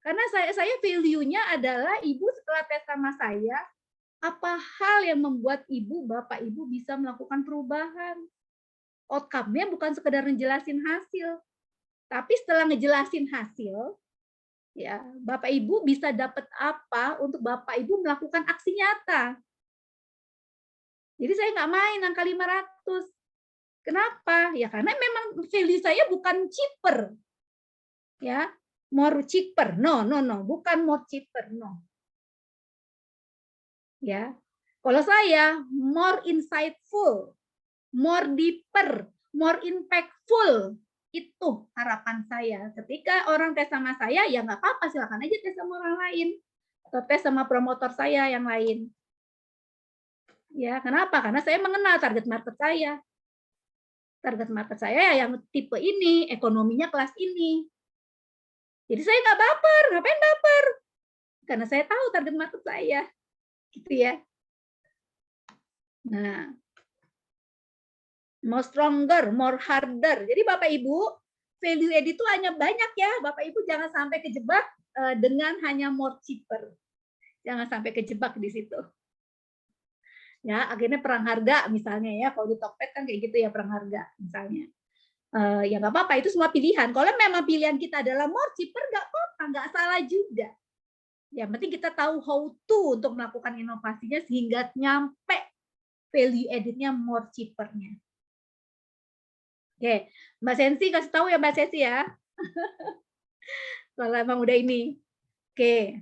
Karena saya value-nya adalah Ibu setelah tes sama saya, apa hal yang membuat Ibu, Bapak Ibu bisa melakukan perubahan? Outcome-nya bukan sekedar ngejelasin hasil, tapi setelah ngejelasin hasil, ya Bapak Ibu bisa dapat apa untuk Bapak Ibu melakukan aksi nyata. Jadi saya nggak main angka 500. Kenapa? Ya karena memang value saya bukan cheaper. Ya, more cheaper. No, no, no, bukan more cheaper, no. Ya. Kalau saya more insightful, more deeper, more impactful. Itu harapan saya. Ketika orang tes sama saya, ya nggak apa-apa, silakan aja tes sama orang lain. Atau tes sama promotor saya yang lain. Ya, kenapa? Karena saya mengenal target market saya. Target market saya yang tipe ini, ekonominya kelas ini. Jadi saya nggak baper, ngapain baper? Karena saya tahu target market saya. Gitu ya. Nah, more stronger, more harder. Jadi Bapak Ibu, value add itu hanya banyak ya. Bapak Ibu jangan sampai kejebak dengan hanya more cheaper. Jangan sampai kejebak di situ. Ya, akhirnya perang harga misalnya ya. Kalau di Tokped kan kayak gitu ya, perang harga misalnya. Ya nggak apa-apa, itu semua pilihan. Kalau memang pilihan kita adalah more cheaper, nggak apa-apa, nggak salah juga. Yang penting kita tahu how to untuk melakukan inovasinya sehingga nyampe value added-nya more cheaper-nya. Oke, Mbak Sensi kasih tahu ya Mbak Sensi ya. Kalau emang udah ini. Oke.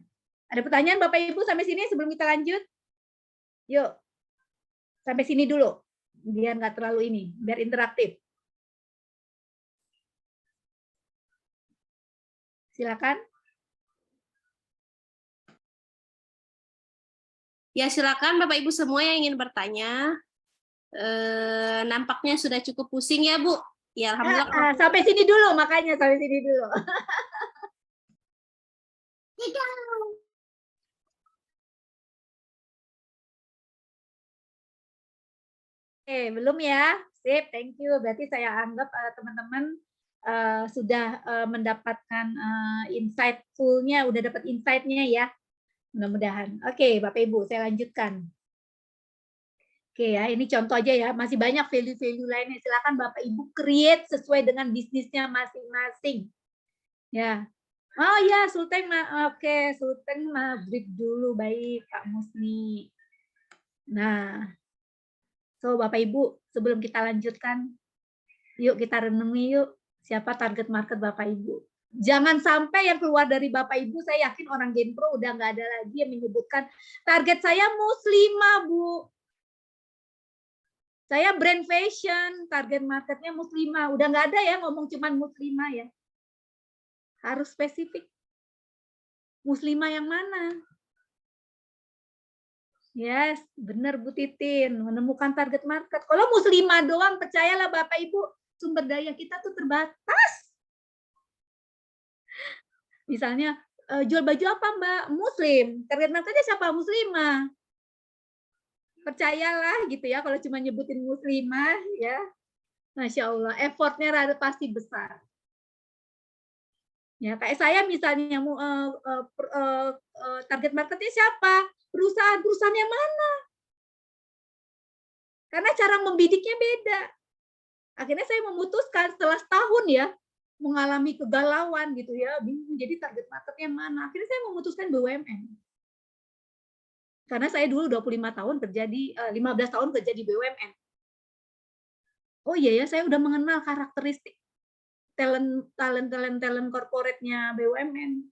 Ada pertanyaan Bapak Ibu sampai sini sebelum kita lanjut? Yuk. Sampai sini dulu. Biar nggak terlalu ini, biar interaktif. Silakan. Ya, silakan Bapak Ibu semua yang ingin bertanya. Nampaknya sudah cukup pusing ya, Bu. Ya, alhamdulillah. Sampai sini dulu, makanya sampai sini dulu. Oke, belum ya? Sip, thank you. Berarti saya anggap teman-teman sudah mendapatkan insightful-nya, udah dapat insight-nya ya. Mudah-mudahan. Oke, Bapak Ibu, saya lanjutkan. Oke ya, ini contoh aja ya. Masih banyak value-value lainnya. Silakan Bapak Ibu create sesuai dengan bisnisnya masing-masing. Ya. Oh ya, Sultan, oke, Sultan break dulu, baik Pak Musni. Nah, so Bapak Ibu, sebelum kita lanjutkan, yuk kita renungi yuk siapa target market Bapak Ibu. Jangan sampai yang keluar dari Bapak Ibu, saya yakin orang Genpro udah nggak ada lagi yang menyebutkan target saya muslimah, Bu. Saya brand fashion, target marketnya muslimah. Udah nggak ada ya ngomong cuman muslimah ya. Harus spesifik. Muslimah yang mana? Yes, benar Bu Titin. Menemukan target market. Kalau muslimah doang, percayalah Bapak Ibu, sumber daya kita tuh terbatas. Misalnya, jual baju apa Mbak? Muslim. Target marketnya siapa? Muslimah. Percayalah gitu ya, kalau cuma nyebutin muslimah ya. Masya Allah, effortnya pasti besar. Ya, kayak saya misalnya target marketnya siapa? Perusahaan yang mana? Karena cara membidiknya beda. Akhirnya saya memutuskan setelah setahun ya, mengalami kegalauan gitu ya, bingung jadi target marketnya mana. Akhirnya saya memutuskan BUMN. Karena saya dulu 25 tahun kerja di 15 tahun kerja di BUMN. Oh iya ya, saya udah mengenal karakteristik talent corporate-nya BUMN.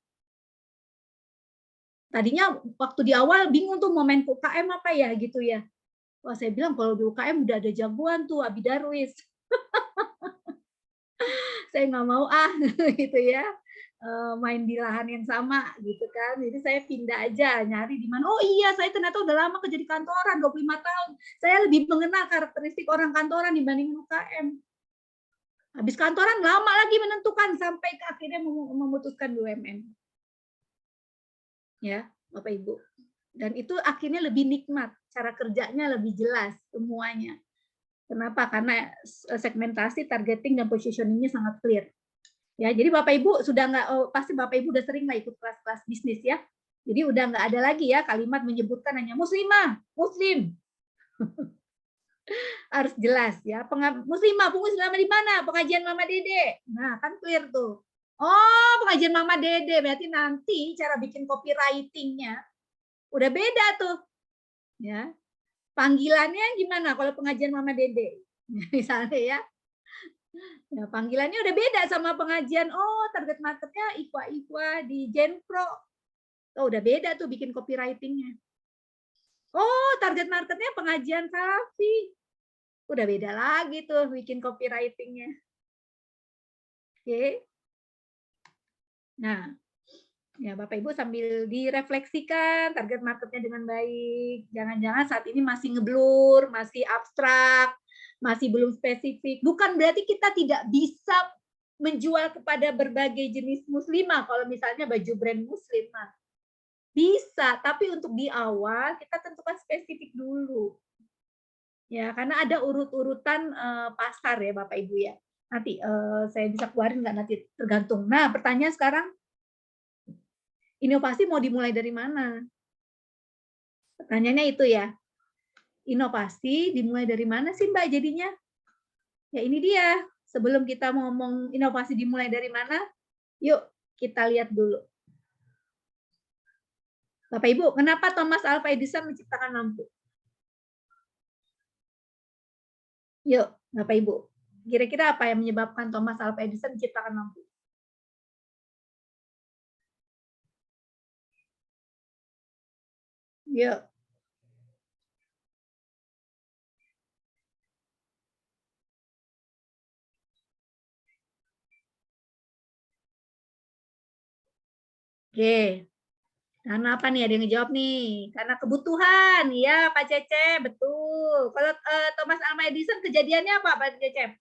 Tadinya waktu di awal bingung tuh mau main UKM apa ya gitu ya. Wah, saya bilang kalau di UKM udah ada jagoan tuh, Abi Darwis. Saya nggak mau gitu ya. Main di lahan yang sama gitu kan. Jadi saya pindah aja nyari di mana. Oh iya, saya ternyata udah lama kerja di kantoran 25 tahun. Saya lebih mengenal karakteristik orang kantoran dibanding UKM. Habis kantoran lama lagi menentukan sampai ke akhirnya memutuskan BUMN. Ya, Bapak Ibu. Dan itu akhirnya lebih nikmat, cara kerjanya lebih jelas semuanya. Kenapa? Karena segmentasi, targeting dan positioningnya sangat clear. Ya, jadi Bapak Ibu sudah nggak, pasti Bapak Ibu udah sering lah ikut kelas-kelas bisnis ya. Jadi udah nggak ada lagi ya kalimat menyebutkan hanya muslimah, muslim. Harus jelas ya. Muslimah, muslimah di mana? Pengajian Mama Dede. Nah, kan clear tuh. Oh, pengajian Mama Dede. Berarti nanti cara bikin copywriting-nya udah beda tuh. Ya. Panggilannya gimana kalau pengajian Mama Dede? Misalnya ya. Ya, panggilannya udah beda sama pengajian. Oh, target marketnya IPA di Genpro. Oh, udah beda tuh bikin copywriting-nya. Oh, target marketnya pengajian Salafi. Udah beda lagi tuh bikin copywriting-nya. Oke. Nah, ya Bapak Ibu sambil direfleksikan target marketnya dengan baik. Jangan-jangan saat ini masih ngeblur, masih abstrak, masih belum spesifik. Bukan berarti kita tidak bisa menjual kepada berbagai jenis muslimah kalau misalnya baju brand muslimah. Bisa, tapi untuk di awal kita tentukan spesifik dulu. Ya, karena ada urut-urutan pasar ya Bapak Ibu ya. Nanti saya bisa keluarin nggak nanti tergantung. Nah, pertanyaan sekarang, inovasi mau dimulai dari mana? Pertanyaannya itu ya. Inovasi dimulai dari mana sih Mbak jadinya? Ya ini dia. Sebelum kita ngomong inovasi dimulai dari mana, yuk kita lihat dulu. Bapak Ibu, kenapa Thomas Alva Edison menciptakan lampu? Yuk, Bapak Ibu. Kira-kira apa yang menyebabkan Thomas Alva Edison menciptakan lampu? Yuk. Oke. Karena apa nih? Ada yang ngejawab nih. Karena kebutuhan. Ya, Pak Cece, betul. Kalau Thomas Alva Edison kejadiannya apa, Pak Cece?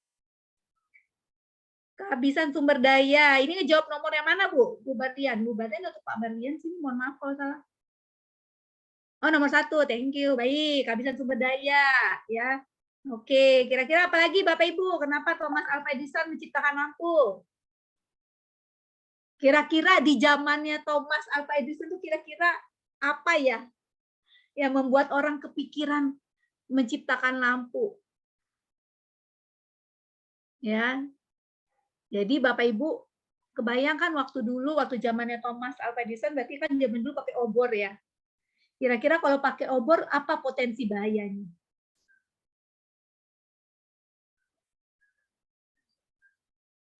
Kehabisan sumber daya. Ini ngejawab nomor yang mana, Bu? Bu Barlian. Bu Barlian atau Pak Barlian sih? Mohon maaf kalau salah. Oh, nomor 1. Thank you. Baik. Kehabisan sumber daya. Ya. Oke. Kira-kira apa lagi, Bapak Ibu? Kenapa Thomas Alva Edison menciptakan lampu? Kira-kira di zamannya Thomas Alva Edison itu kira-kira apa ya yang membuat orang kepikiran menciptakan lampu? Ya. Jadi Bapak Ibu kebayangkan waktu dulu, waktu zamannya Thomas Alva Edison, berarti kan zaman dulu pakai obor ya. Kira-kira kalau pakai obor, apa potensi bahayanya?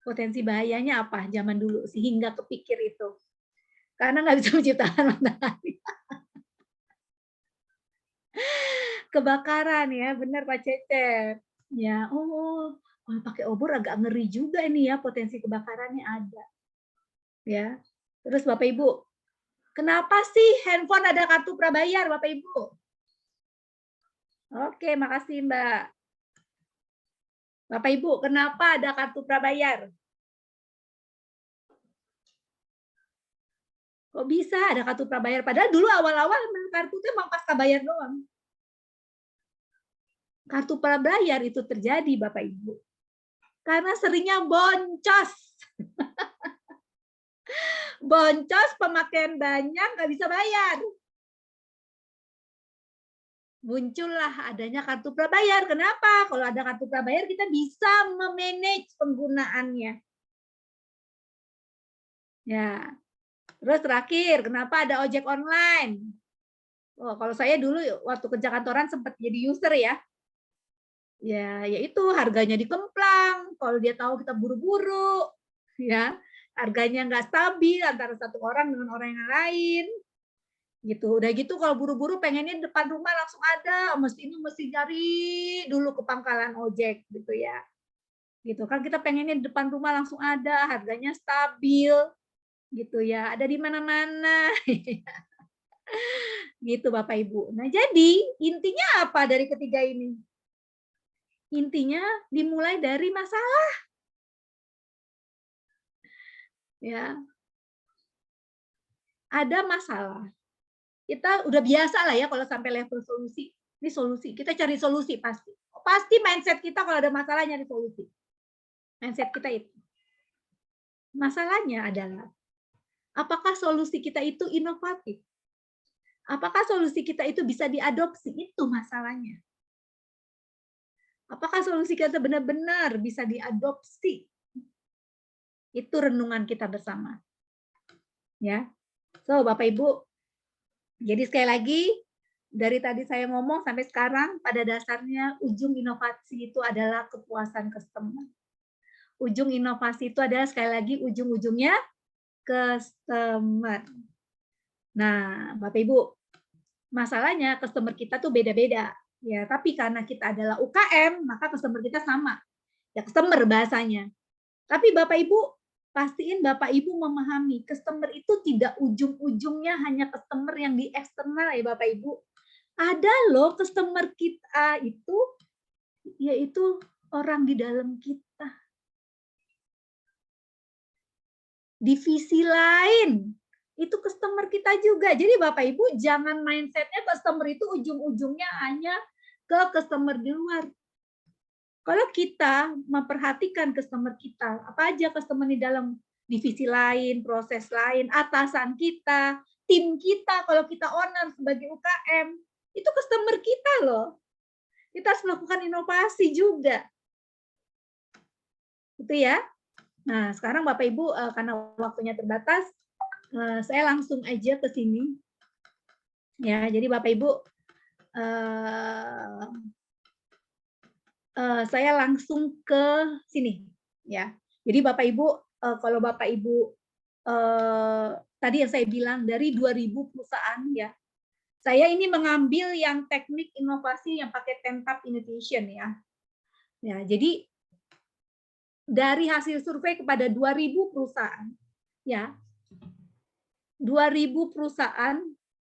Potensi bahayanya apa zaman dulu sehingga kepikir itu? Karena nggak bisa menciptakan matahari. Kebakaran ya, benar Pak Cecep. Ya, oh, kalau pakai obor agak ngeri juga ini ya, potensi kebakarannya ada. Ya. Terus Bapak Ibu, kenapa sih handphone ada kartu prabayar Bapak Ibu? Oke, makasih Mbak. Bapak Ibu, kenapa ada kartu prabayar? Kok bisa ada kartu prabayar? Padahal dulu awal-awal kartu itu emang pasca bayar doang. Kartu prabayar itu terjadi Bapak Ibu. Karena seringnya boncos. Boncos, pemakaian banyak, nggak bisa bayar. Muncullah adanya kartu prabayar. Kenapa? Kalau ada kartu prabayar kita bisa memanage penggunaannya. Ya. Terus terakhir, kenapa ada ojek online? Oh, kalau saya dulu waktu kerja kantoran sempat jadi user ya. Ya, yaitu harganya dikemplang. Kalau dia tahu kita buru-buru, ya harganya nggak stabil antara satu orang dengan orang yang lain. Gitu. Udah gitu kalau buru-buru pengennya depan rumah langsung ada, mesti cari dulu ke pangkalan ojek gitu ya. Gitu kan kita pengennya depan rumah langsung ada, harganya stabil gitu ya. Ada di mana-mana. Gitu Bapak Ibu. Nah, jadi intinya apa dari ketiga ini? Intinya dimulai dari masalah. Ya. Ada masalah. Kita udah biasa lah ya kalau sampai level solusi. Ini solusi. Kita cari solusi pasti. Pasti mindset kita kalau ada masalah nyari solusi. Mindset kita itu. Masalahnya adalah apakah solusi kita itu inovatif? Apakah solusi kita itu bisa diadopsi? Itu masalahnya. Apakah solusi kita benar-benar bisa diadopsi? Itu renungan kita bersama. Ya. So, Bapak Ibu, jadi sekali lagi dari tadi saya ngomong sampai sekarang, pada dasarnya ujung inovasi itu adalah kepuasan customer. Ujung inovasi itu adalah sekali lagi ujung-ujungnya customer. Nah, Bapak Ibu, masalahnya customer kita tuh beda-beda. Ya, tapi karena kita adalah UKM, maka customer kita sama. Ya, customer bahasanya. Tapi Bapak Ibu, pastiin Bapak Ibu memahami, customer itu tidak ujung-ujungnya hanya customer yang di eksternal ya Bapak Ibu. Ada loh customer kita itu, yaitu orang di dalam kita. Divisi lain, itu customer kita juga. Jadi Bapak Ibu jangan mindsetnya customer itu ujung-ujungnya hanya ke customer di luar. Kalau kita memperhatikan customer kita, apa aja customer di dalam divisi lain, proses lain, atasan kita, tim kita, kalau kita owner sebagai UKM, itu customer kita loh. Kita harus melakukan inovasi juga. Itu ya. Nah, sekarang Bapak Ibu, karena waktunya terbatas, saya langsung aja ke sini. Ya, jadi Bapak Ibu, saya langsung ke sini. Ya, jadi Bapak Ibu, kalau Bapak Ibu tadi yang saya bilang dari 2000 perusahaan ya, saya ini mengambil yang teknik inovasi yang pakai 10-Tap Innovation ya. Ya, jadi dari hasil survei kepada 2000 perusahaan, ya, 2000 perusahaan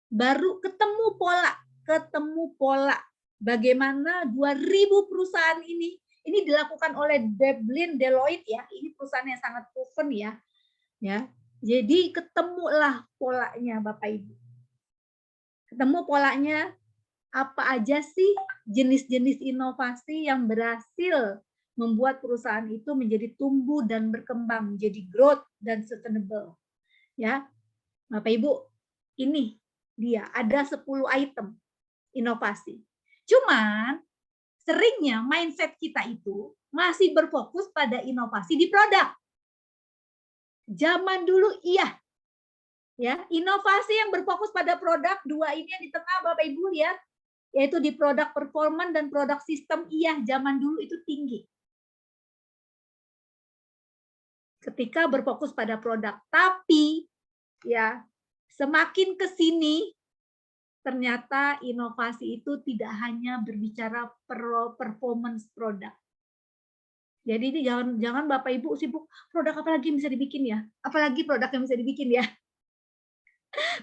baru ketemu pola bagaimana 2000 perusahaan ini dilakukan oleh Deloitte ya, ini perusahaan yang sangat proven ya. Ya. Jadi ketemulah polanya Bapak Ibu. Ketemu polanya apa aja sih jenis-jenis inovasi yang berhasil membuat perusahaan itu menjadi tumbuh dan berkembang, menjadi growth dan sustainable. Ya. Bapak Ibu, ini dia ada 10 item inovasi. Cuman seringnya mindset kita itu masih berfokus pada inovasi di produk. Zaman dulu iya. Ya, inovasi yang berfokus pada produk, dua ini yang di tengah Bapak Ibu lihat, yaitu di produk performance dan produk sistem, iya zaman dulu itu tinggi. Ketika berfokus pada produk, tapi ya semakin ke sini ternyata inovasi itu tidak hanya berbicara performance produk. Jadi ini jangan Bapak Ibu sibuk produk apa lagi yang bisa dibikin ya? Apalagi produk yang bisa dibikin ya?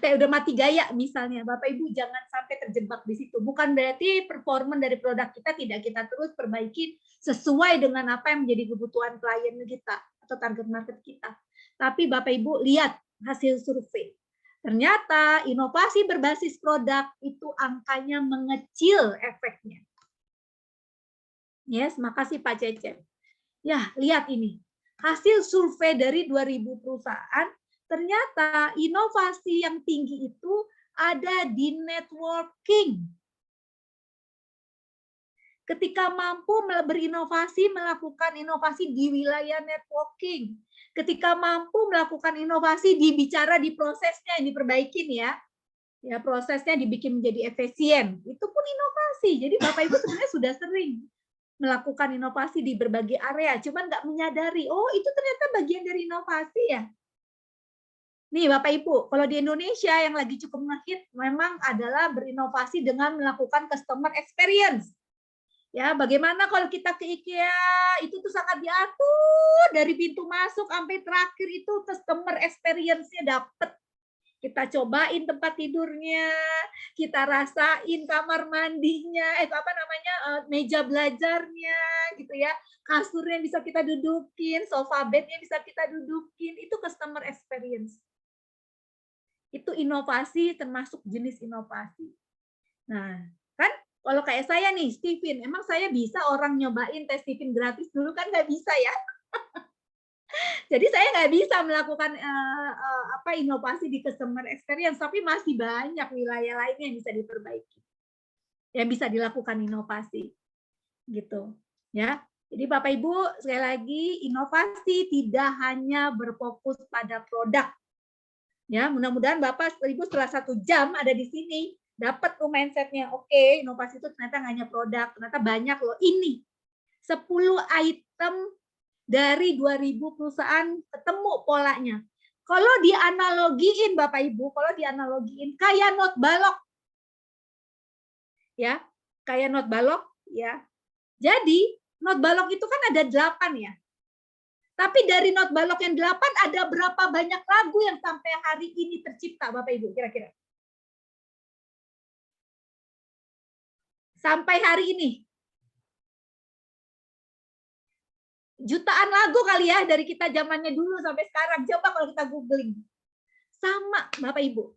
Kayak udah mati gaya misalnya. Bapak Ibu jangan sampai terjebak di situ. Bukan berarti performance dari produk kita tidak kita terus perbaiki sesuai dengan apa yang menjadi kebutuhan klien kita atau target market kita. Tapi Bapak Ibu lihat hasil survei. Ternyata inovasi berbasis produk itu angkanya mengecil efeknya. Yes, makasih Pak Cecep. Ya, lihat ini. Hasil survei dari 2000 perusahaan, ternyata inovasi yang tinggi itu ada di networking. Ketika mampu berinovasi, melakukan inovasi di wilayah networking. Ketika mampu melakukan inovasi dibicara di prosesnya yang diperbaikin ya. Ya, prosesnya dibikin menjadi efisien. Itu pun inovasi. Jadi Bapak Ibu sebenarnya sudah sering melakukan inovasi di berbagai area, cuman nggak menyadari, oh itu ternyata bagian dari inovasi ya. Nih Bapak Ibu, kalau di Indonesia yang lagi cukup ngehit memang adalah berinovasi dengan melakukan customer experience. Ya, bagaimana kalau kita ke IKEA, itu tuh sangat diatur dari pintu masuk sampai terakhir itu customer experience-nya dapat. Kita cobain tempat tidurnya, kita rasain kamar mandinya, meja belajarnya, gitu ya, kasurnya bisa kita dudukin, sofa bednya bisa kita dudukin, itu customer experience. Itu inovasi termasuk jenis inovasi. Nah, kan kalau kayak saya nih, Steven, emang saya bisa orang nyobain tes Steven gratis dulu kan nggak bisa ya. Jadi saya nggak bisa melakukan inovasi di customer experience, tapi masih banyak wilayah lainnya yang bisa diperbaiki, yang bisa dilakukan inovasi, gitu. Ya, jadi Bapak Ibu sekali lagi inovasi tidak hanya berfokus pada produk. Ya, mudah-mudahan Bapak Ibu setelah 1 jam ada di sini dapat tuh mindsetnya. Oke, inovasi itu ternyata nggak hanya produk, ternyata banyak loh. Ini 10 item dari 2000 perusahaan ketemu polanya. Kalau dianalogiin Bapak Ibu, kalau dianalogiin kayak not balok. Ya, kayak not balok ya. Jadi, not balok itu kan ada 8 ya. Tapi dari not balok yang 8 ada berapa banyak lagu yang sampai hari ini tercipta Bapak Ibu kira-kira? Sampai hari ini. Jutaan lagu kali ya dari kita zamannya dulu sampai sekarang. Coba kalau kita googling. Sama Bapak Ibu.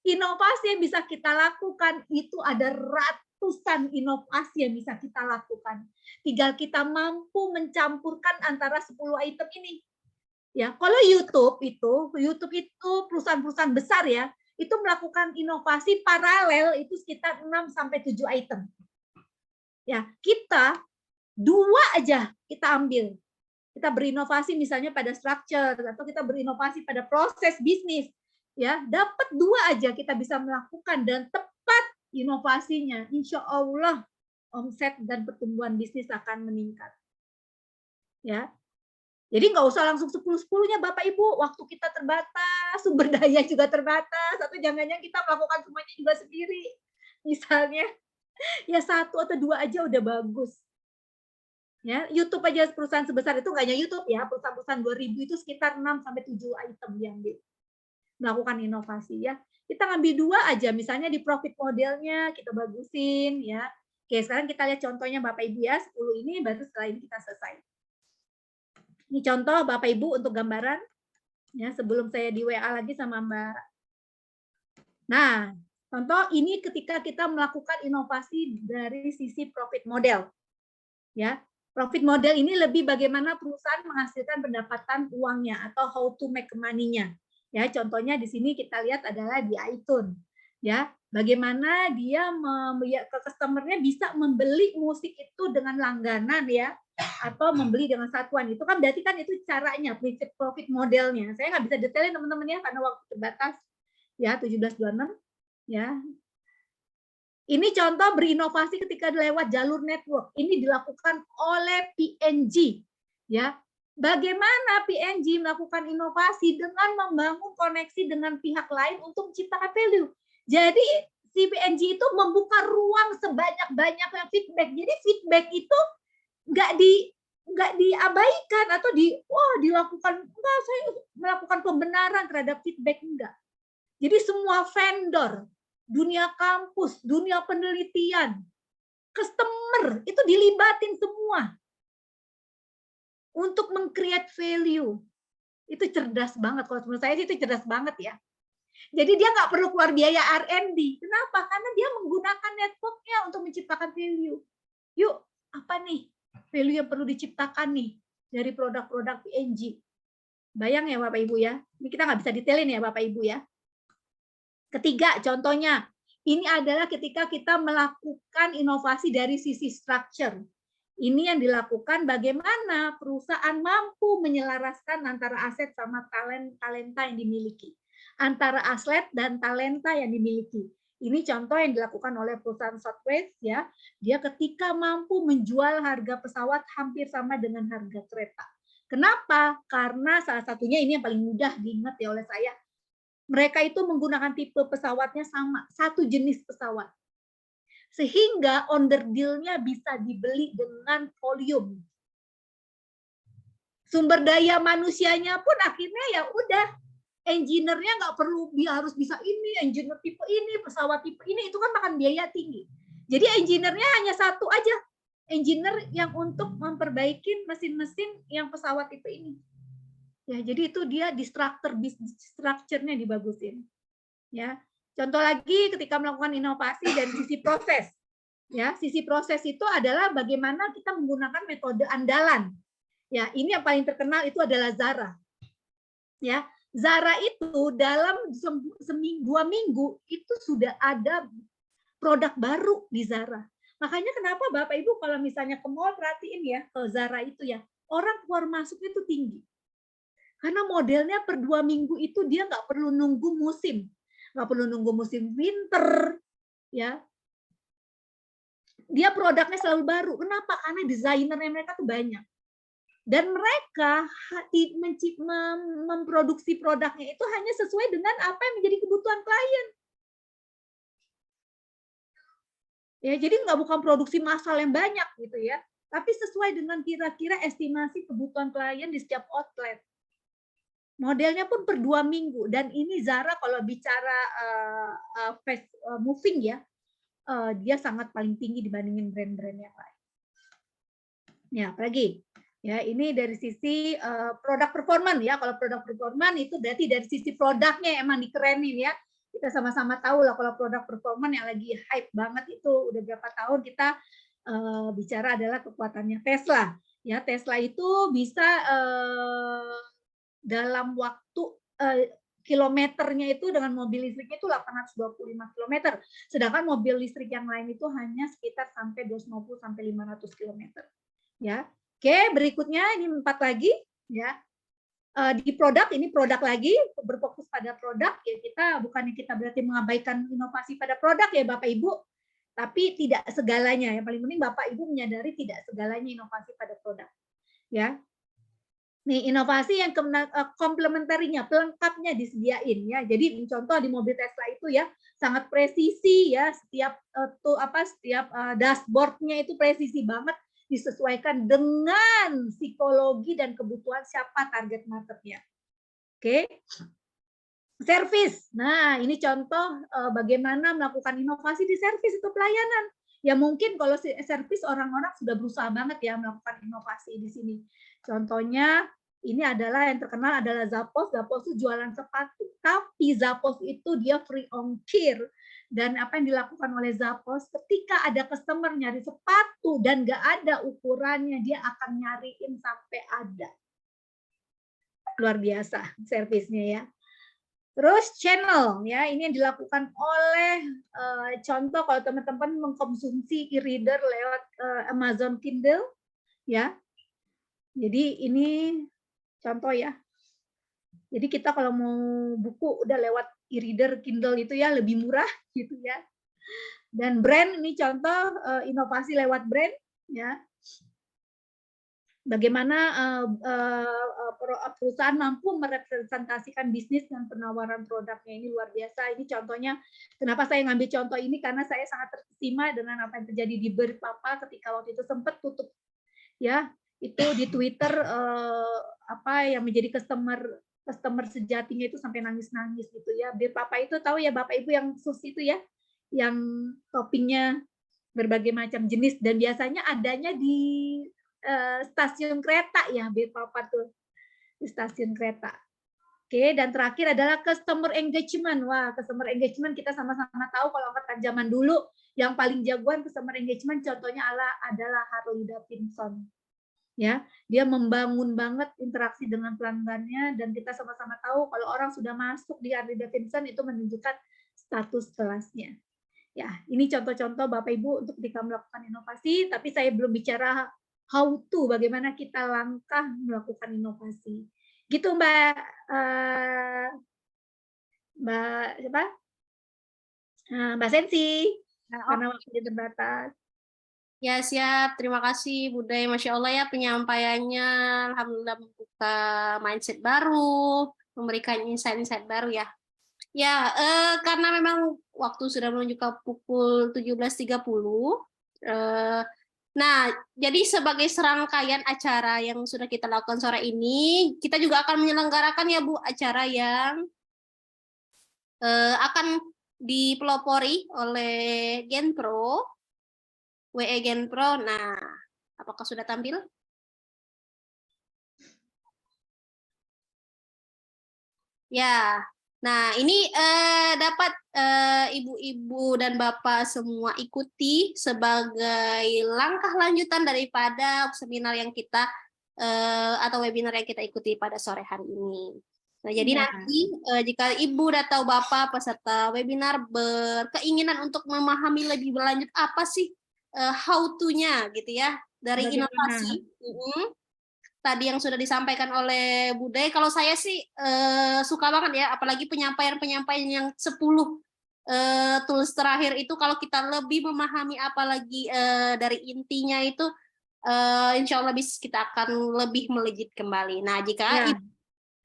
Inovasi yang bisa kita lakukan itu ada ratusan inovasi yang bisa kita lakukan. Tinggal kita mampu mencampurkan antara 10 item ini. Ya, kalau YouTube itu perusahaan-perusahaan besar ya, itu melakukan inovasi paralel itu sekitar 6 sampai 7 item. Ya, kita 2 aja kita ambil. Kita berinovasi misalnya pada structure atau kita berinovasi pada proses bisnis. Ya, dapat 2 aja kita bisa melakukan dan tepat inovasinya. Insya Allah omset dan pertumbuhan bisnis akan meningkat. Ya. Jadi nggak usah langsung 10-10-nya Bapak Ibu, waktu kita terbatas, sumber daya juga terbatas, atau jangan-jangan kita melakukan semuanya juga sendiri. Misalnya, ya 1 atau 2 aja udah bagus. Ya, YouTube aja perusahaan sebesar itu nggak hanya YouTube ya, perusahaan-perusahaan 2000 itu sekitar 6 sampai 7 item yang melakukan inovasi ya. Kita ngambil 2 aja, misalnya di profit modelnya kita bagusin ya. Oke, sekarang kita lihat contohnya Bapak Ibu ya, 10 ini baru setelah ini kita selesai. Ini contoh Bapak Ibu untuk gambaran ya sebelum saya di WA lagi sama Mbak. Nah, contoh ini ketika kita melakukan inovasi dari sisi profit model. Ya, profit model ini lebih bagaimana perusahaan menghasilkan pendapatan uangnya atau how to make money-nya. Ya, contohnya di sini kita lihat adalah di iTunes. Ya, bagaimana dia ke customer-nya bisa membeli musik itu dengan langganan ya, atau membeli dengan satuan. Itu kan berarti kan itu caranya, profit modelnya. Saya nggak bisa detailin teman-teman ya karena waktu terbatas. Ya, 1726 ya. Ini contoh berinovasi ketika lewat jalur network. Ini dilakukan oleh PNG. Ya, bagaimana PNG melakukan inovasi dengan membangun koneksi dengan pihak lain untuk menciptakan value. Jadi si PNG itu membuka ruang sebanyak-banyaknya feedback. Jadi feedback itu nggak diabaikan atau dilakukan enggak, saya melakukan pembenaran terhadap feedback enggak. Jadi semua vendor, dunia kampus, dunia penelitian, customer itu dilibatin semua untuk meng-create value. Itu cerdas banget kalau menurut saya sih itu cerdas banget ya. Jadi dia nggak perlu keluar biaya R&D. Kenapa? Karena dia menggunakan network-nya untuk menciptakan value. Yuk, apa nih value yang perlu diciptakan nih dari produk-produk PNG? Bayang ya Bapak Ibu ya. Ini kita nggak bisa detailin ya Bapak Ibu ya. Ketiga, contohnya, ini adalah ketika kita melakukan inovasi dari sisi structure. Ini yang dilakukan bagaimana perusahaan mampu menyelaraskan antara aset sama talenta yang dimiliki. Antara aset dan talenta yang dimiliki. Ini contoh yang dilakukan oleh perusahaan Southwest ya. Dia ketika mampu menjual harga pesawat hampir sama dengan harga kereta. Kenapa? Karena salah satunya ini yang paling mudah diingat ya oleh saya. Mereka itu menggunakan tipe pesawatnya sama, satu jenis pesawat. Sehingga under deal-nya bisa dibeli dengan volume. Sumber daya manusianya pun akhirnya ya udah, engineer-nya nggak perlu harus bisa ini, engineer tipe ini, pesawat tipe ini, itu kan makan biaya tinggi. Jadi engineer-nya hanya satu aja, engineer yang untuk memperbaiki mesin-mesin yang pesawat tipe ini. Ya, jadi itu dia di structure-nya dibagusin. Ya. Contoh lagi ketika melakukan inovasi dari sisi proses. Ya, sisi proses itu adalah bagaimana kita menggunakan metode andalan. Ya, ini yang paling terkenal itu adalah Zara. Ya, Zara itu dalam 2 minggu itu sudah ada produk baru di Zara. Makanya kenapa Bapak Ibu kalau misalnya ke mall perhatiin ya, ke Zara itu ya, orang keluar masuknya itu tinggi. Karena modelnya per 2 minggu itu dia nggak perlu nunggu musim. nggak perlu nunggu musim winter, ya. Dia produknya selalu baru. Kenapa? Karena desainernya mereka tuh banyak. Dan mereka memproduksi produknya itu hanya sesuai dengan apa yang menjadi kebutuhan klien. Ya, jadi bukan produksi massal yang banyak gitu ya, tapi sesuai dengan kira-kira estimasi kebutuhan klien di setiap outlet. Modelnya pun per 2 minggu, dan ini Zara kalau bicara fast moving ya, dia sangat paling tinggi dibandingin brand-brand yang lain. Ya, apalagi ya, ini dari sisi produk performance ya. Kalau produk performance itu berarti dari sisi produknya emang dikerenin ya. Kita sama-sama tahu lah kalau produk performance yang lagi hype banget itu udah berapa tahun kita bicara adalah kekuatannya Tesla. Ya, Tesla itu bisa dalam waktu kilometernya itu dengan mobil listriknya itu 825 km. Sedangkan mobil listrik yang lain itu hanya sekitar sampai 250 sampai 500 km. Ya. Oke, berikutnya ini 4 lagi ya. Di produk, ini produk lagi, berfokus pada produk ya, kita bukannya kita berarti mengabaikan inovasi pada produk ya Bapak Ibu, tapi tidak segalanya. Yang paling penting Bapak Ibu menyadari tidak segalanya inovasi pada produk. Ya. Nih, inovasi yang komplementarinya, pelengkapnya disediain ya. Jadi contoh di mobil Tesla itu ya sangat presisi ya, setiap setiap dashboardnya itu presisi banget, disesuaikan dengan psikologi dan kebutuhan siapa target marketnya. Oke. Servis. Nah, ini contoh bagaimana melakukan inovasi di servis itu pelayanan. Ya mungkin kalau servis orang-orang sudah berusaha banget ya melakukan inovasi di sini. Contohnya ini adalah yang terkenal adalah Zappos. Zappos itu jualan sepatu, tapi Zappos itu dia free ongkir. Dan apa yang dilakukan oleh Zappos, ketika ada customer nyari sepatu dan nggak ada ukurannya, dia akan nyariin sampai ada. Luar biasa servisnya ya. Terus channel ya, ini yang dilakukan oleh contoh kalau teman-teman mengkonsumsi e-reader lewat Amazon Kindle ya. Jadi ini contoh ya. Jadi kita kalau mau buku udah lewat e-reader Kindle itu ya lebih murah gitu ya. Dan brand ini contoh inovasi lewat brand ya. Bagaimana perusahaan mampu merepresentasikan bisnis dan penawaran produknya, ini luar biasa. Ini contohnya, kenapa saya ngambil contoh ini karena saya sangat terkesima dengan apa yang terjadi di Birpapa ketika waktu itu sempat tutup ya, itu di Twitter yang menjadi customer sejatinya itu sampai nangis-nangis gitu ya. Birpapa itu tahu ya Bapak Ibu yang sus itu ya, yang toppingnya berbagai macam jenis dan biasanya adanya di stasiun kereta ya, Birpapa tuh di stasiun kereta. Oke, dan terakhir adalah customer engagement. Wah, customer engagement kita sama-sama tahu kalau angkatan zaman dulu yang paling jagoan customer engagement contohnya adalah Harley Davidson. Ya, dia membangun banget interaksi dengan pelanggannya dan kita sama-sama tahu kalau orang sudah masuk di Harley Davidson itu menunjukkan status kelasnya. Ya, ini contoh-contoh Bapak Ibu untuk ketika melakukan inovasi, tapi saya belum bicara how to, bagaimana kita langkah melakukan inovasi. Gitu Mbak siapa? Mbak Sensi, karena waktunya terbatas. Ya, siap. Terima kasih, Bunda. Masya Allah ya penyampaiannya. Alhamdulillah membuka mindset baru, memberikan insight-insight baru ya. Ya, karena memang waktu sudah menunjukkan pukul 17.30. Nah, jadi sebagai serangkaian acara yang sudah kita lakukan sore ini, kita juga akan menyelenggarakan ya Bu, acara yang akan dipelopori oleh Genpro, WE Genpro. Nah, apakah sudah tampil? Ya, nah ini dapat ibu-ibu dan bapak semua ikuti sebagai langkah lanjutan daripada seminar yang kita atau webinar yang kita ikuti pada sore hari ini. Nah, jadi nanti jika ibu atau bapak peserta webinar berkeinginan untuk memahami lebih berlanjut apa sih how to-nya gitu ya dari inovasi. tadi yang sudah disampaikan oleh Budaya. Kalau saya sih suka banget ya, apalagi penyampaian-penyampaian yang 10 tools terakhir itu, kalau kita lebih memahami apalagi dari intinya itu, insya Allah kita akan lebih melejit kembali. Nah, jika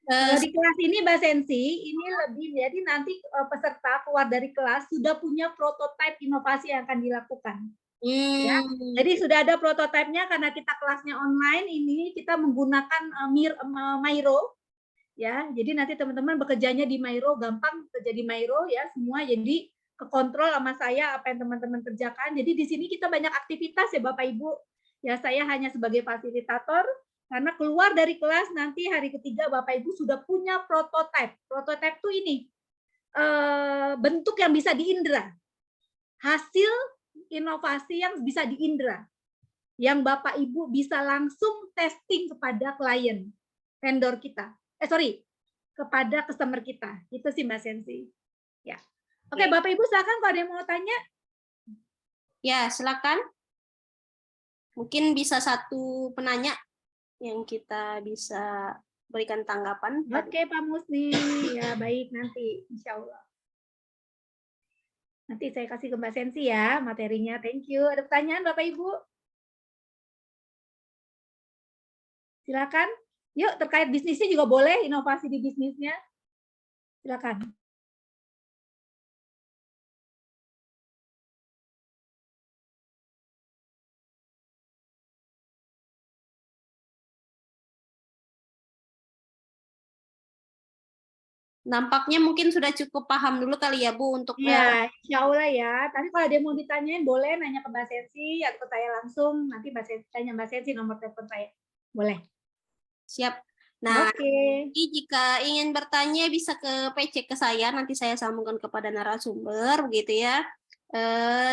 Ya. Kalau di kelas ini Mbak Sensi, ini lebih jadi nanti peserta keluar dari kelas sudah punya prototipe inovasi yang akan dilakukan. Ya. Jadi sudah ada prototipenya karena kita kelasnya online ini kita menggunakan Miro. Ya, jadi nanti teman-teman bekerjanya di Miro, gampang kerja di Miro ya semua, jadi kekontrol sama saya apa yang teman-teman kerjakan. Jadi di sini kita banyak aktivitas ya Bapak Ibu. Ya saya hanya sebagai fasilitator, karena keluar dari kelas nanti hari ketiga Bapak Ibu sudah punya prototipe. Prototipe itu ini bentuk yang bisa diindra, hasil inovasi yang bisa diindra, yang Bapak Ibu bisa langsung testing kepada klien vendor kita. Kepada customer kita. Itu sih Mbak Sensi. Ya. Oke, Bapak Ibu silakan kalau ada yang mau tanya. Ya, silakan. Mungkin bisa satu penanya yang kita bisa berikan tanggapan. Oke, Pak Musni. Ya, baik nanti insya Allah. Nanti saya kasih ke Mbak Sensi ya materinya. Thank you. Ada pertanyaan Bapak Ibu? Silakan. Yuk, terkait bisnisnya juga boleh, inovasi di bisnisnya. Silakan. Nampaknya mungkin sudah cukup paham dulu kali ya Bu untuk ya, insya Allah ya. Tadi kalau ada yang mau ditanyain boleh nanya ke Mbak Sensi atau ke saya langsung. Nanti Mbak Sensi tanya Mbak Sensi nomor telepon saya. Boleh. Siap. Nah, Oke. jika ingin bertanya bisa ke PC ke saya, nanti saya sambungkan kepada narasumber begitu ya.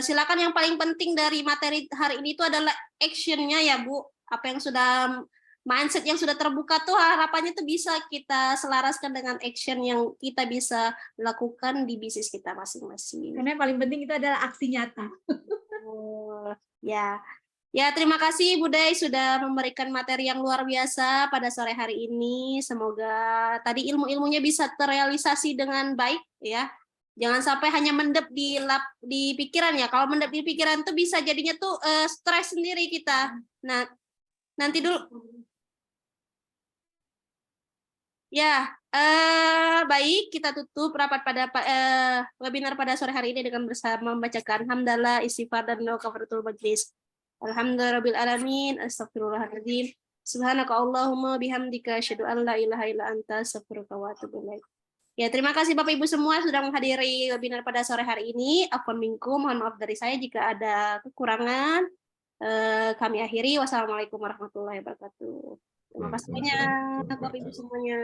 Silakan, yang paling penting dari materi hari ini itu adalah action-nya ya Bu. Apa yang sudah mindset yang sudah terbuka tuh harapannya tuh bisa kita selaraskan dengan action yang kita bisa lakukan di bisnis kita masing-masing. Karena yang paling penting itu adalah aksi nyata. Ya. Ya, terima kasih Budaya sudah memberikan materi yang luar biasa pada sore hari ini. Semoga tadi ilmu-ilmunya bisa terrealisasi dengan baik ya. Jangan sampai hanya mendep di pikiran ya. Kalau mendep di pikiran tuh bisa jadinya tuh stres sendiri kita. Nah, nanti dulu. Ya, baik, kita tutup rapat pada webinar pada sore hari ini dengan bersama membacakan hamdalah, istighfar, dan doa kafaratul majlis. Alhamdulillahirabbil alamin, astagfirullahaladzim. Subhanaka Allahumma bihamdika asyhadu an la ilaha illa anta astaghfiruka wa atubu ilaik. Ya, terima kasih Bapak Ibu semua sudah menghadiri webinar pada sore hari ini. Afwan minkum, mohon maaf dari saya jika ada kekurangan. Kami akhiri. Wassalamualaikum warahmatullahi wabarakatuh. Terima kasih banyak Bapak Ibu semuanya.